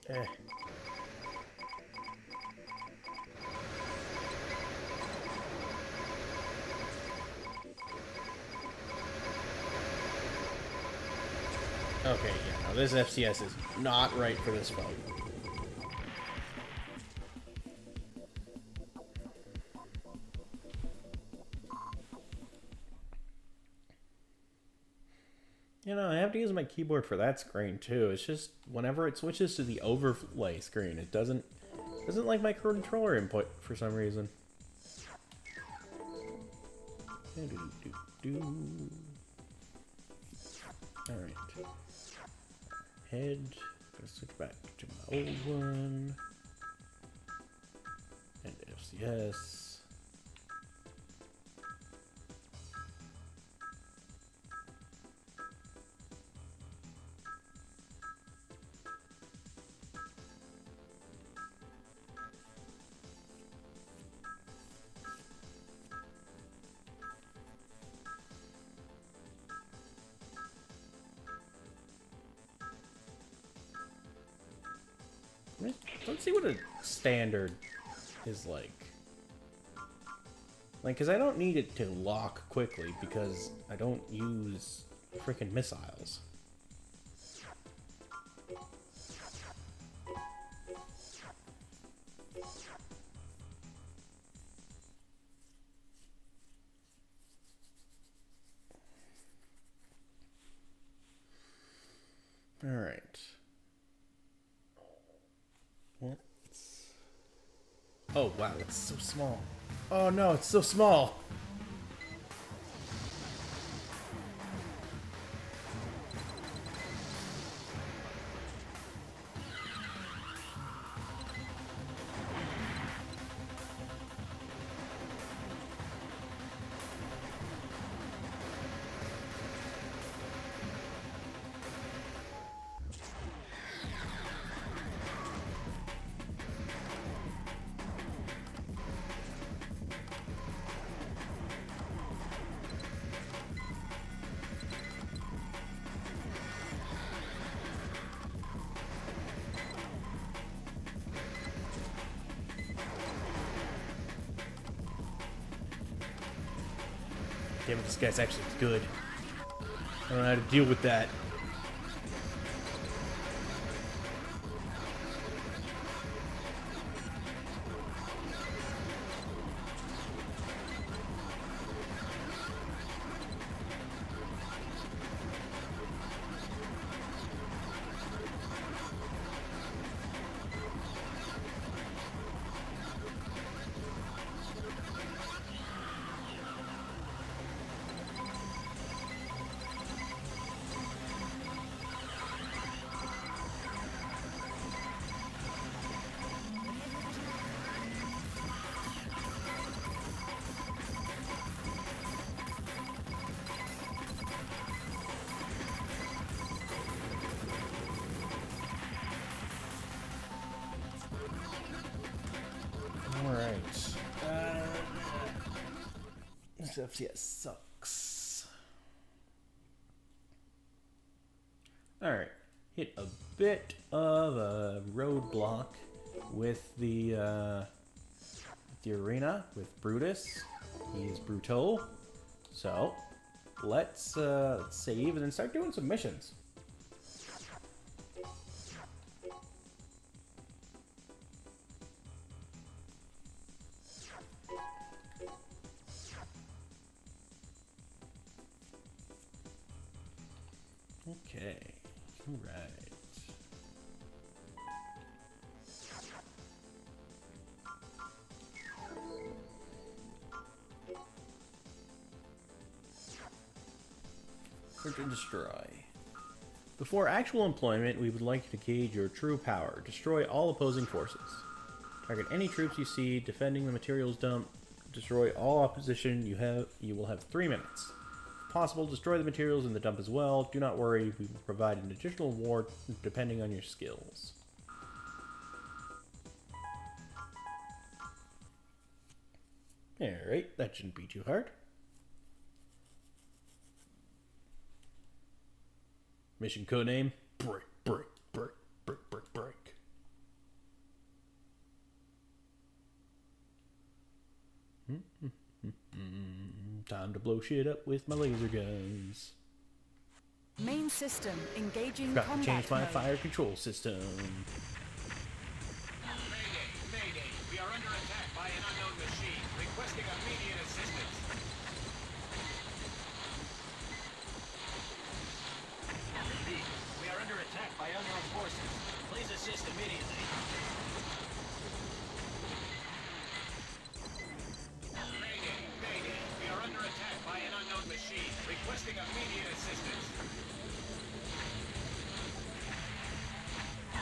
Eh. Okay, yeah, now this FCS is not right for this fight. You know, I have to use my keyboard for that screen too. It's just whenever it switches to the overlay screen, it doesn't like my controller input for some reason. Alright. Head. Gotta switch back to my old one. And FCS. Let's see what a standard is like. Like, because I don't need it to lock quickly because I don't use freaking missiles. All right. Oh, wow, it's so small. Oh, no, it's so small. Damn it, this guy's actually good. I don't know how to deal with that. Alright. This FCS sucks. Alright. Hit a bit of a roadblock with the arena with Brutus. He's brutal. So let's save and then start doing some missions. Okay, all right. Search and destroy. Before actual employment, we would like to gauge your true power. Destroy all opposing forces. Target any troops you see defending the materials dump. Destroy all opposition you have. You will have 3 minutes. Possible, destroy the materials in the dump as well. Do not worry, we will provide an additional reward depending on your skills. Alright, that shouldn't be too hard. Mission codename: Brick, Brick, Brick, Brick, Brick, Brick. Time to blow shit up with my laser guns. Main system engaging Got to combat change my mode. fire control system. Mayday, Mayday. We are under attack by an unknown machine, requesting immediate assistance. Repeat. We are under attack by unknown forces. Please assist immediately. Mayday, Mayday. We are under attack by an unknown machine, requesting immediate assistance.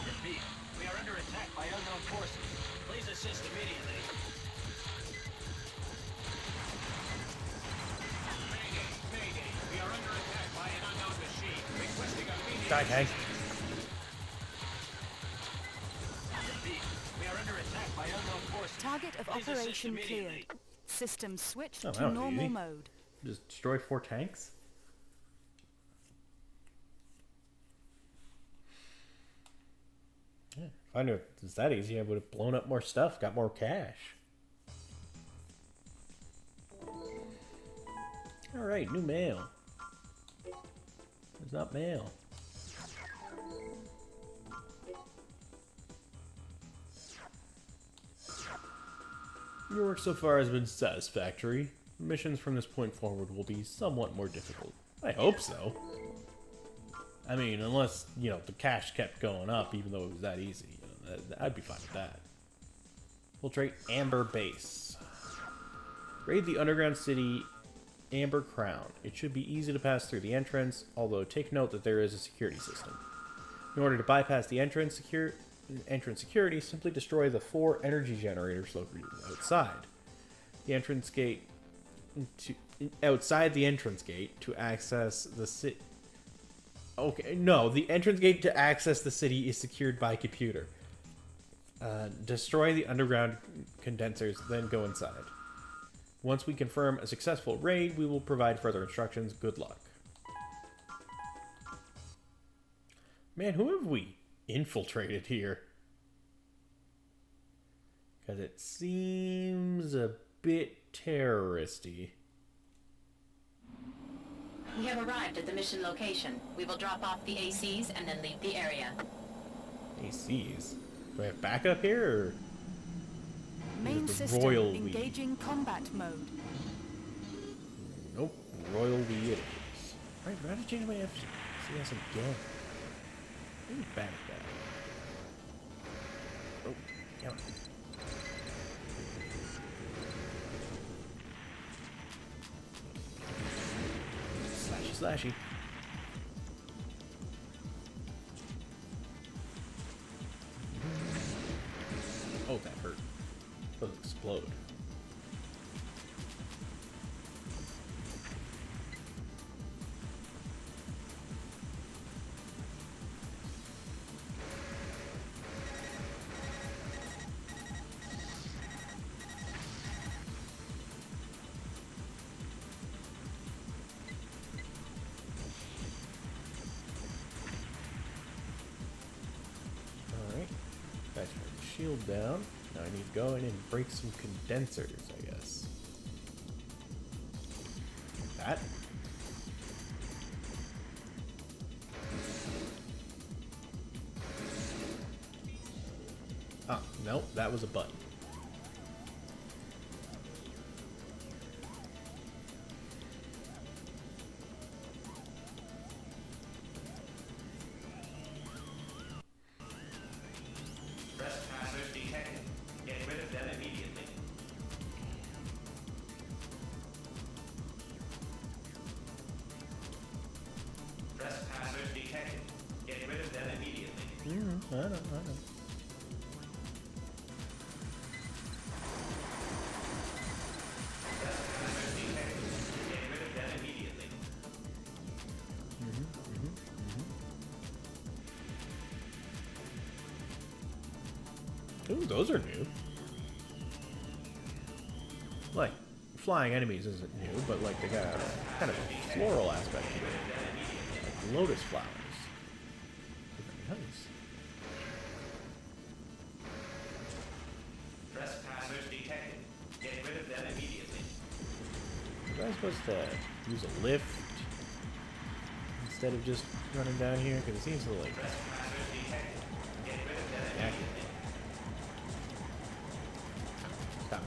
Repeat. We are under attack by unknown forces. Please assist immediately. Mayday, Mayday. We are under attack by an unknown machine, requesting immediate Die, guys. Repeat. We are under attack by unknown forces. Target of Please assist operation immediately. cleared. System switched Oh, to that was normal easy. mode. Just destroy 4 tanks? Yeah, if I knew it was that easy, I would have blown up more stuff, got more cash. Alright, new mail. It's not mail. Your work so far has been satisfactory. Missions from this point forward will be somewhat more difficult. I hope so. I mean, unless, you know, the cash kept going up even though it was that easy. You know, I'd be fine with that. Infiltrate Amber Base. Raid the underground city Amber Crown. It should be easy to pass through the entrance, although take note that there is a security system. In order to bypass the entrance security, simply destroy the 4 energy generators located outside. The entrance gate outside the entrance gate to access the city. Okay, no, the entrance gate to access the city is secured by computer. Destroy the underground condensers, then go inside. Once we confirm a successful raid, we will provide further instructions. Good luck. Man, who have we infiltrated here? Because it seems a bit terroristy. We have arrived at the mission location. We will drop off the ACs and then leave the area. ACs? Do I have backup here, or... Main the system royal we? engaging combat mode. Nope. Royal we it is. Right, but I have to change my FCS again. Maybe back that. Oh, come on. Slashy, slashy. Oh, that hurt. Those explode. Alright. That's my shield down. Now I need to go in and break some condensers, I guess. Like that. Ah, no, that was a button. Trespassers detected. Get rid of them immediately. Trespassers detected. Get rid of them immediately. I know. Trespassers detected. Get rid of them immediately. Ooh, those are new. Like, flying enemies isn't new, but like they got a kind of a floral aspect to it. Like lotus flowers. Very nice. Trespassers detected. Get rid of them immediately. Was I supposed to use a lift instead of just running down here? Because it seems to like Trespassers detected. Get rid of them accurate. immediately. Stop.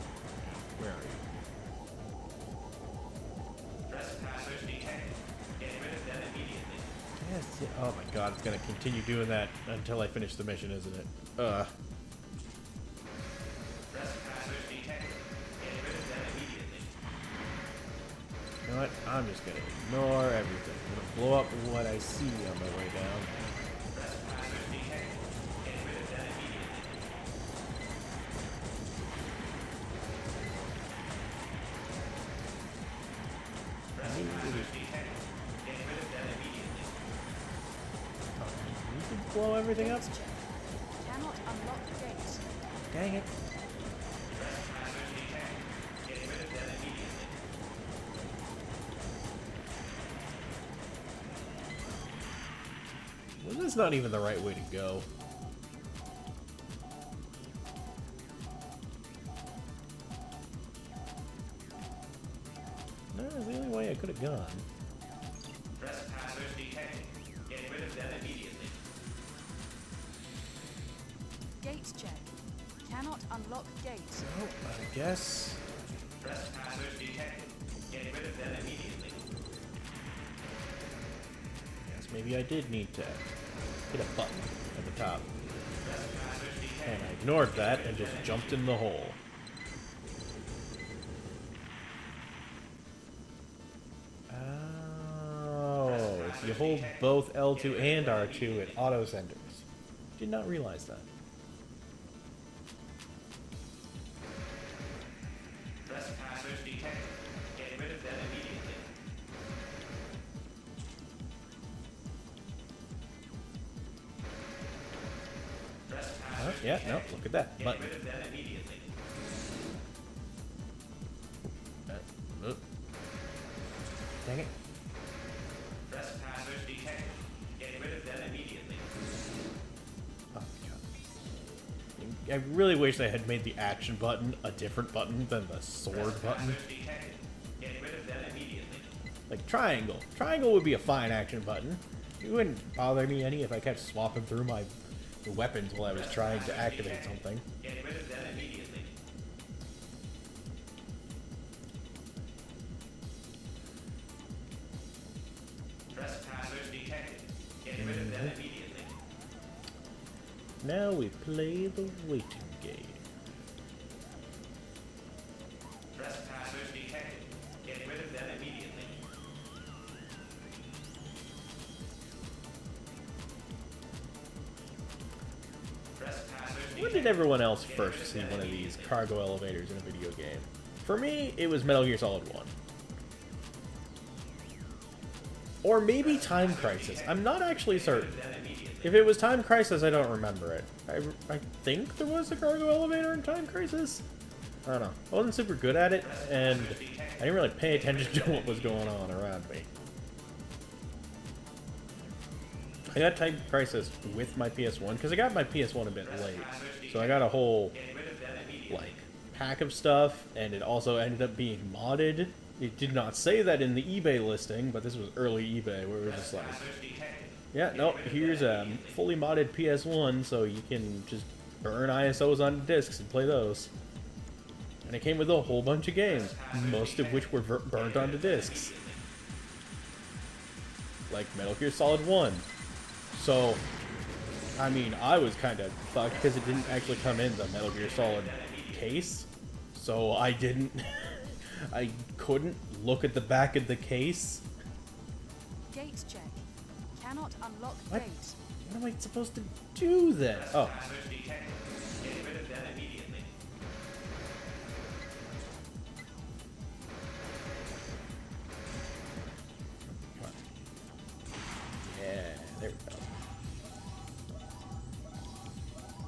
Where are you? Trespassers detected. Get rid of them immediately. Yes. Yeah. Oh my god, it's gonna continue doing that until I finish the mission, isn't it? Trespassers detected. Get rid of them immediately. You know what? I'm just gonna ignore everything. I'm gonna blow up what I see on my way down. Trespassers detected. Get rid of them immediately. Trespassers detected. Get rid of them immediately. You can blow everything up. Cannot unlock gate. Dang it. Trespassers detected. Get rid of them immediately. Well, that's not even the right way to go. gun. Trespassers detected. Get rid of them immediately. Gate check. Cannot unlock gate. Oh, I guess. Trespassers detected. Get rid of them immediately. Guess maybe I did need to hit a button at the top. Trespassers detected. And I ignored that and just jumped in the hole. Oh, if you hold both L2 and R2, it auto-centers. Did not realize that. Trespassers detected. Get rid of them immediately. Oh, yeah, no, look at that. Get Button. rid of them immediately. Oop. Dang it. Trespassers detected. Get rid of them immediately. Oh, God. I really wish they had made the action button a different button than the sword button. Trespassers detected. Get rid of them immediately. Like triangle. Triangle would be a fine action button. It wouldn't bother me any if I kept swapping through my weapons while I was trying to activate something. Get rid of them immediately. Trespassers detected. Get rid of them immediately. Now we play the waiting game. Trespassers detected. Get rid of them immediately. Trespassers When did everyone else first see one of these cargo elevators in a video game? For me, it was Metal Gear Solid 1. Or maybe Time Crisis. I'm not actually certain. If it was Time Crisis, I don't remember it. I think there was a cargo elevator in Time Crisis? I don't know. I wasn't super good at it, and I didn't really pay attention to what was going on around me. I got Time Crisis with my PS1, because I got my PS1 a bit late. So I got a whole, like, pack of stuff, and it also ended up being modded. It did not say that in the eBay listing, but this was early eBay, where it was just like, yeah, no, here's a fully modded PS1, so you can just burn ISOs onto discs and play those. And it came with a whole bunch of games, most of which were burnt onto discs. Like Metal Gear Solid 1. So, I mean, I was kind of fucked because it didn't actually come in the Metal Gear Solid case. So I didn't... I couldn't look at the back of the case. Gate check. Cannot unlock What? gate. What am I supposed to do then? Oh. Trespassers detected. Get rid of them immediately. Come on. Yeah, there we go.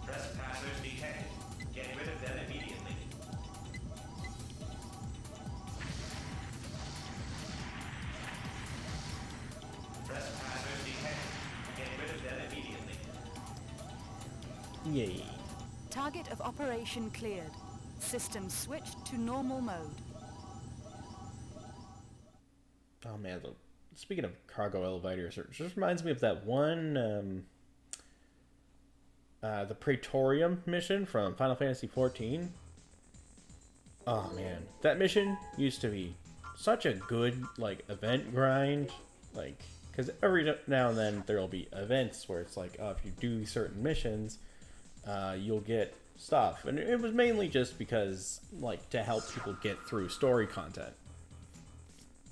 Trespassers detected. Get rid of them immediately. Trespassers detected. Get rid of them immediately. Yay. Target of operation cleared. System switched to normal mode. Oh man, speaking of cargo elevators, it just reminds me of that one, the Praetorium mission from Final Fantasy XIV. Oh man, that mission used to be such a good, like, event grind, like, because every now and then there'll be events where it's like, oh, if you do certain missions, you'll get stuff, and it was mainly just because, like, to help people get through story content.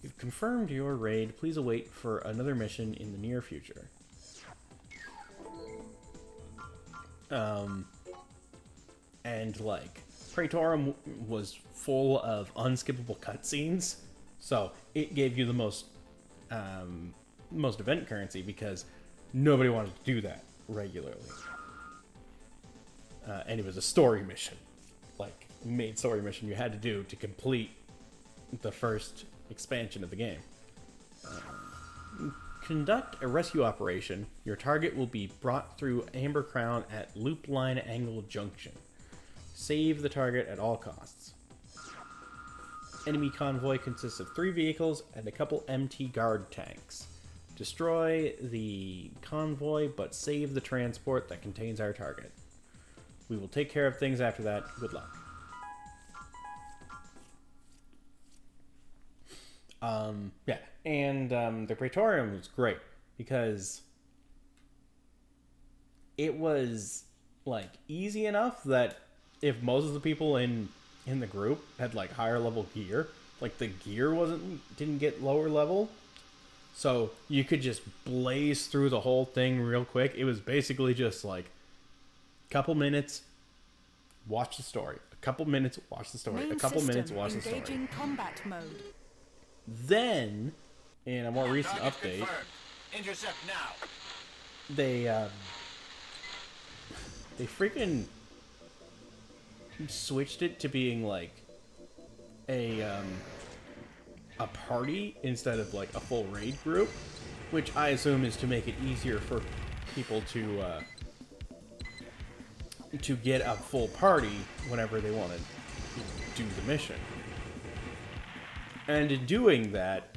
You've confirmed your raid. Please await for another mission in the near future. And like, Praetorium was full of unskippable cutscenes, so it gave you the most event currency because nobody wanted to do that regularly. And it was a story mission, like main story mission you had to do to complete the first expansion of the game. Conduct a rescue operation. Your target will be brought through Amber Crown at Loop Line Angle Junction. Save the target at all costs. enemy convoy consists of 3 vehicles and a couple MT guard tanks. Destroy the convoy, but save the transport that contains our target. We will take care of things after that. Good luck. Yeah, and the Praetorium was great because it was like easy enough that if most of the people in the group had like higher level gear, like the gear didn't get lower level, so you could just blaze through the whole thing real quick. It was basically just like a couple minutes, watch the story. A couple minutes, watch the story. Main A couple minutes, system watch the story. engaging combat mode. Then, in a more recent Target update, confirmed. Intercept now. they freaking switched it to being like a party instead of like a full raid group, which I assume is to make it easier for people to get a full party whenever they want to do the mission. And in doing that,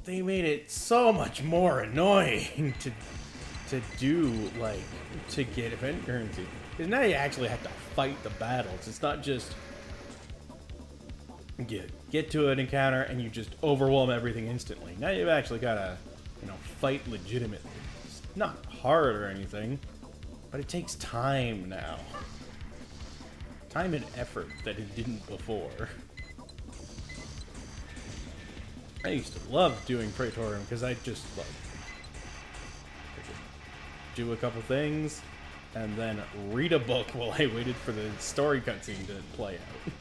they made it so much more annoying to do, like, to get event currency. Because now you actually have to fight the battles. It's not just get to an encounter and you just overwhelm everything instantly. Now you've actually got to, fight legitimately. It's not hard or anything, but it takes time now. Time and effort that it didn't before. I used to love doing Praetorium because I just like do a couple things and then read a book while I waited for the story cutscene to play out.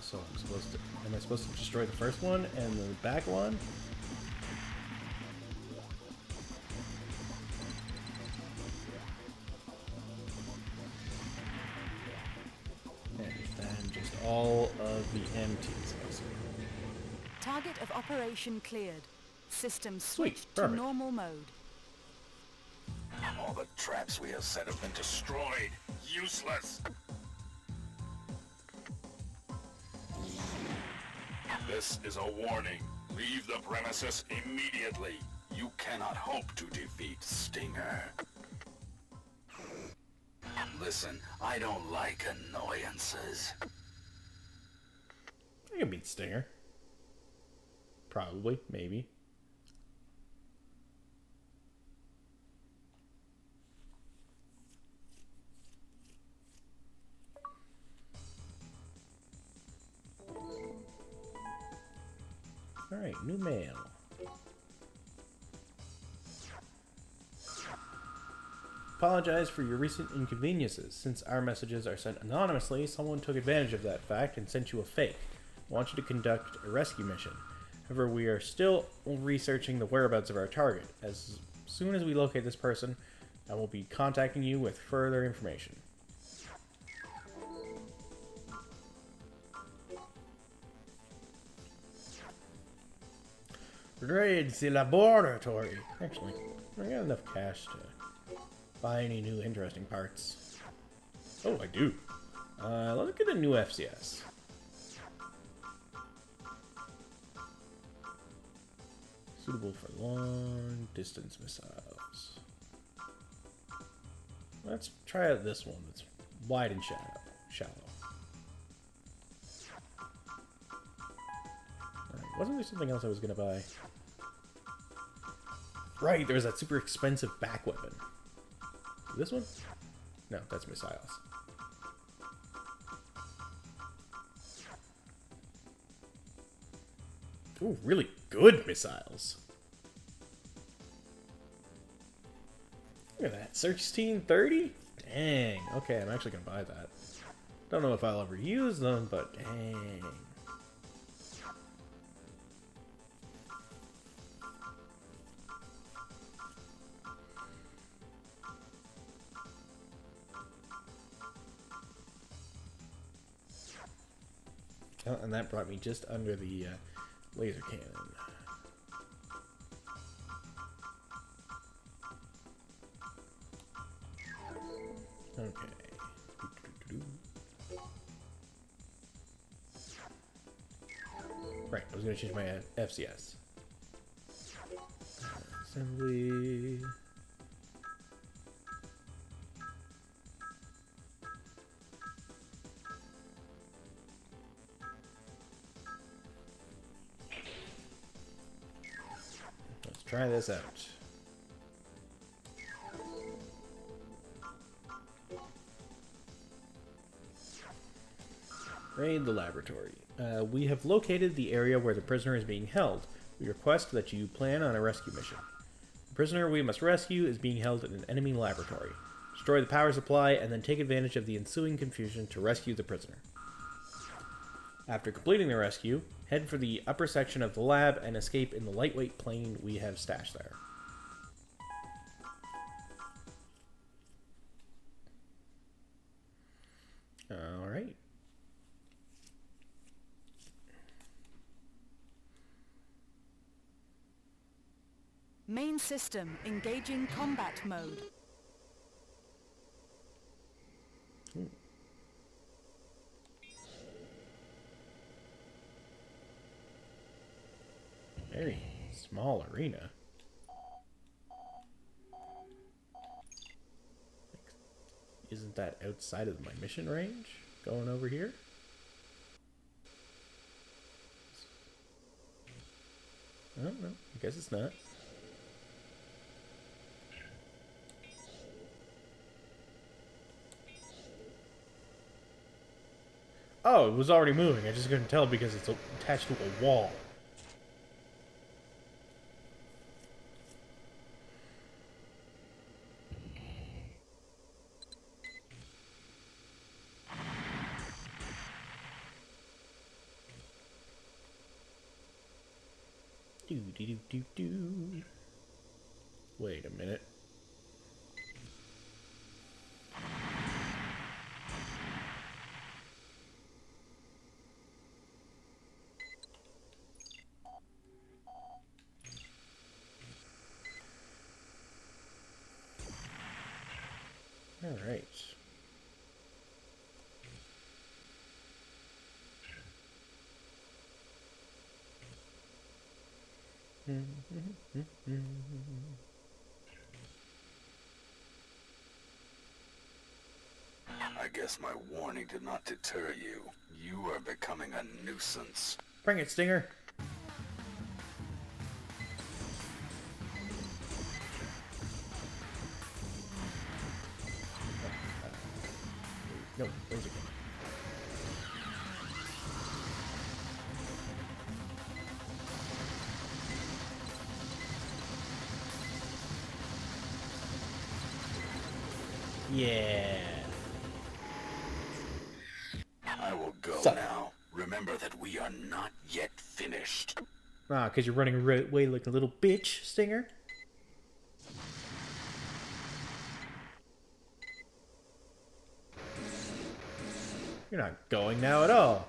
So am I supposed to destroy the first one and the back one? And then just all of the empties. Target of operation cleared. System Sweet, switched to perfect. normal mode. All the traps we have set have been destroyed. Useless. This is a warning. Leave the premises immediately. You cannot hope to defeat Stinger. Listen, I don't like annoyances. I can beat Stinger. Probably, maybe. Alright, new mail. Apologize for your recent inconveniences. Since our messages are sent anonymously, someone took advantage of that fact and sent you a fake. I want you to conduct a rescue mission. However, we are still researching the whereabouts of our target. As soon as we locate this person, I will be contacting you with further information. Raid the laboratory. Actually, I got enough cash to buy any new interesting parts. Oh, I do. Let's get a new FCS. Suitable for long distance missiles. Let's try out this one that's wide and shallow. Alright, wasn't there something else I was gonna buy? Right, there was that super expensive back weapon. This one? No, that's missiles. Ooh, really good missiles. Look at that, 1630? Dang. Okay, I'm actually gonna buy that. Don't know if I'll ever use them, but dang. Oh, and that brought me just under the laser cannon. Okay. Right, I was going to change my FCS. Assembly. Let's try this out. Raid the laboratory. We have located the area where the prisoner is being held. We request that you plan on a rescue mission. The prisoner we must rescue is being held in an enemy laboratory. Destroy the power supply and then take advantage of the ensuing confusion to rescue the prisoner. After completing the rescue, head for the upper section of the lab and escape in the lightweight plane we have stashed there. Alright. Main system engaging combat mode. Very small arena. Isn't that outside of my mission range? Going over here? I don't know. I guess it's not. Oh, it was already moving. I just couldn't tell because it's attached to a wall. Do. Wait a minute. All right. I guess my warning did not deter you. You are becoming a nuisance. Bring it, Stinger. No, where's it going? Yeah. I will go Suck. now. Remember that we are not yet finished. Ah, because you're running away like a little bitch, Stinger. You're not going now at all.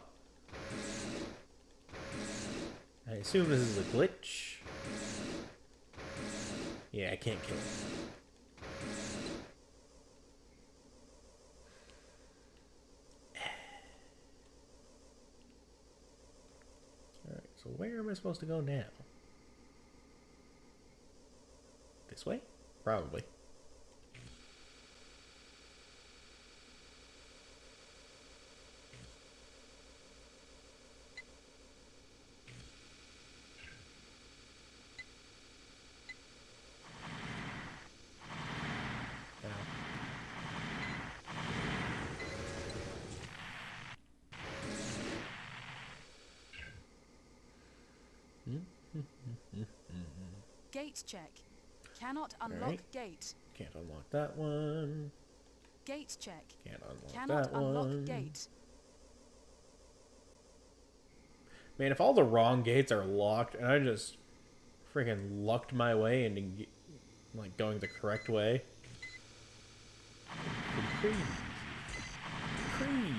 I assume this is a glitch. Yeah, I can't kill him. Alright, so where am I supposed to go now? This way? Probably. Gate check. Cannot unlock Alright. gate. Can't unlock that one. Gate check. Can't unlock Cannot that unlock one. gate. Man, if all the wrong gates are locked and I just freaking lucked my way into like going the correct way. Crazy. Crazy.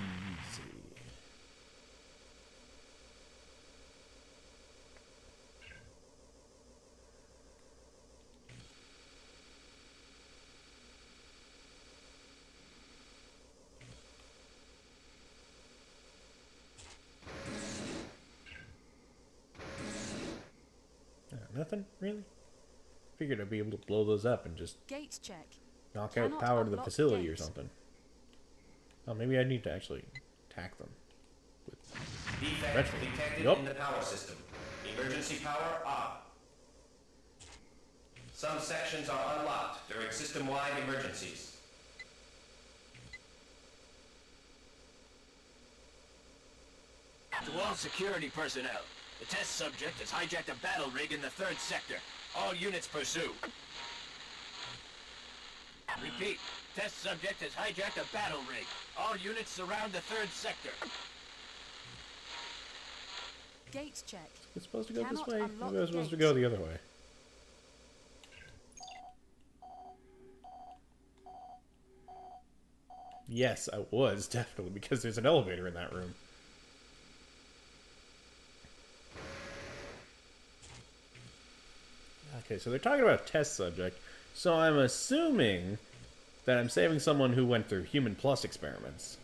Nothing, really? Figured I'd be able to blow those up and just Gate check. knock out Cannot power to the unlock facility or gate. something. Oh, maybe I need to actually attack them. Defect Eventually. detected Yup. in the power system. Emergency power off. Some sections are unlocked during system-wide emergencies. To all security personnel, the test subject has hijacked a battle rig in the 3rd sector. All units pursue. Repeat, test subject has hijacked a battle rig. All units surround the 3rd sector. Gate check. It's supposed to go this Cannot way? unlock Maybe I was supposed to gate. go the other way. Yes, I was, definitely, because there's an elevator in that room. Okay, so they're talking about a test subject, so I'm assuming that I'm saving someone who went through Human Plus experiments.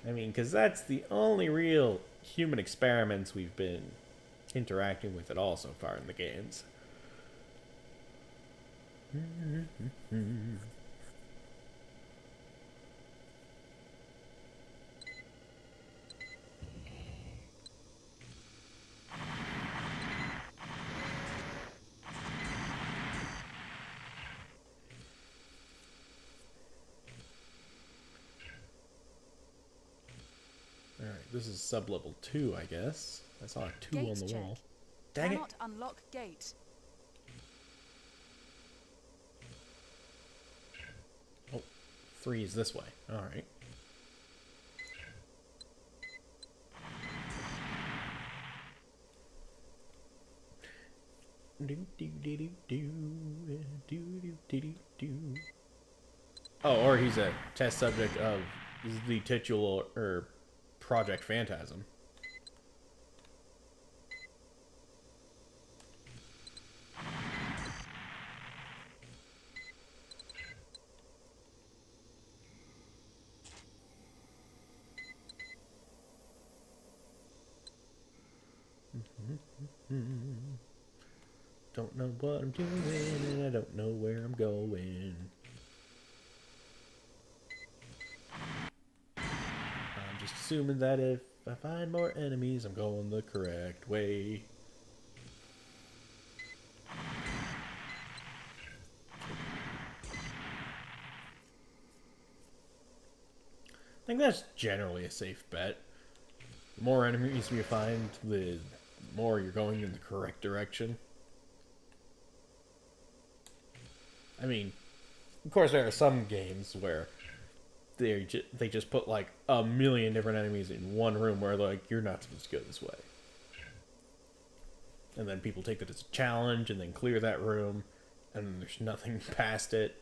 I mean, because that's the only real human experiments we've been interacting with at all so far in the games. Alright, this is sub-level 2, I guess. I saw a 2 Gate on the check. wall. Dang it! Cannot unlock gate. Oh, 3 is this way. Alright. Oh, or he's a test subject of the titular or Project Phantasm. Don't know what I'm doing, and I don't know where I'm going. I'm just assuming that if I find more enemies, I'm going the correct way. I think that's generally a safe bet. The more enemies you find, the more you're going in the correct direction. I mean, of course there are some games where they just put like a million different enemies in one room where like you're not supposed to go this way. And then people take that as a challenge and then clear that room and there's nothing past it.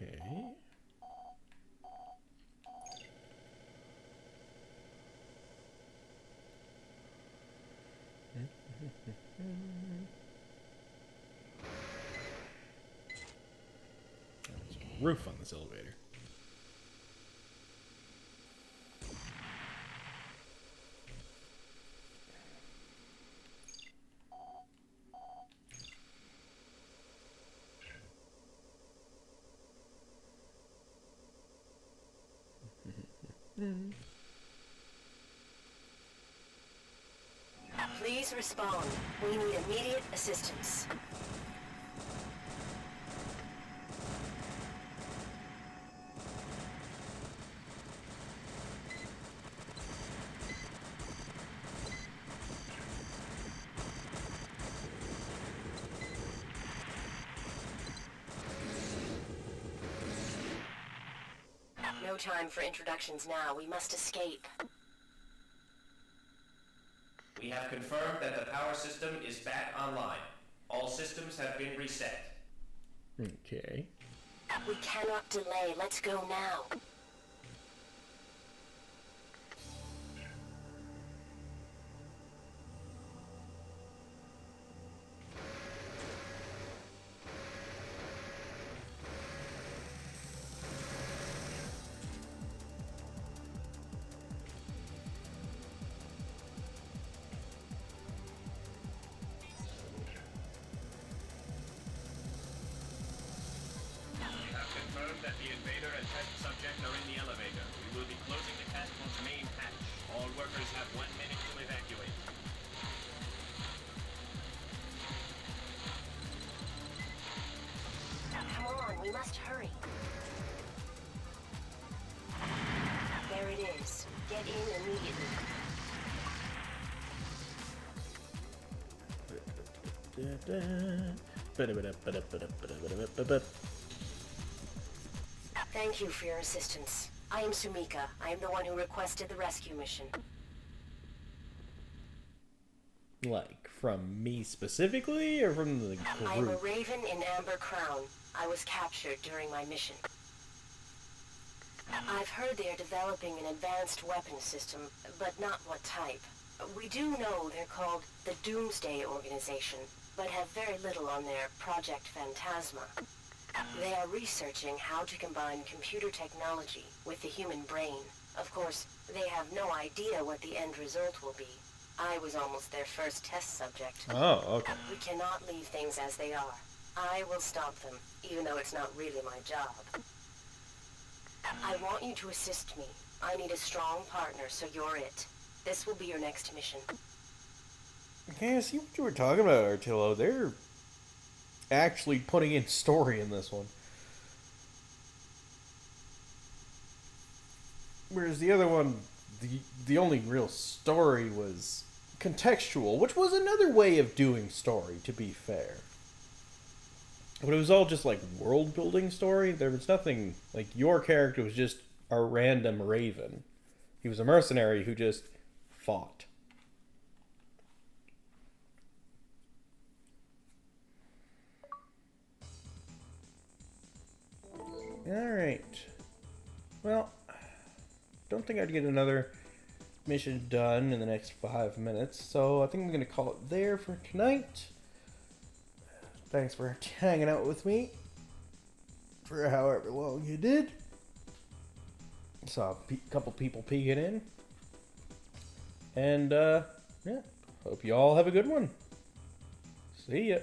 Okay. There's a roof on this elevator. Please respond. We need immediate assistance. No time for introductions now. We must escape. We have confirmed that the power system is back online. All systems have been reset. Okay. We cannot delay. Let's go now. Vader and test subject are in the elevator. We will be closing the castle's main hatch. All workers have 1 minute to evacuate. Come on, we must hurry. There it is. Get in immediately. Thank you for your assistance. I am Sumika. I am the one who requested the rescue mission. Like, from me specifically, or from the I am a group? Raven in Amber Crown. I was captured during my mission. I've heard they are developing an advanced weapon system, but not what type. We do know they're called the Doomsday Organization, but have very little on their Project Phantasma. They are researching how to combine computer technology with the human brain. Of course, they have no idea what the end result will be. I was almost their first test subject. Oh, okay. We cannot leave things as they are. I will stop them, even though it's not really my job. I want you to assist me. I need a strong partner, so you're it. This will be your next mission. Okay, I see what you were talking about, Artillo. They're actually putting in story in this one. Whereas the other one, the only real story was contextual, which was another way of doing story, to be fair. But it was all just like world building story. There was nothing like your character was just a random raven. He was a mercenary who just fought. Alright. Well, don't think I'd get another mission done in the next 5 minutes, so I think I'm going to call it there for tonight. Thanks for hanging out with me for however long you did. Saw a couple people peeking in. And, yeah, hope you all have a good one. See ya.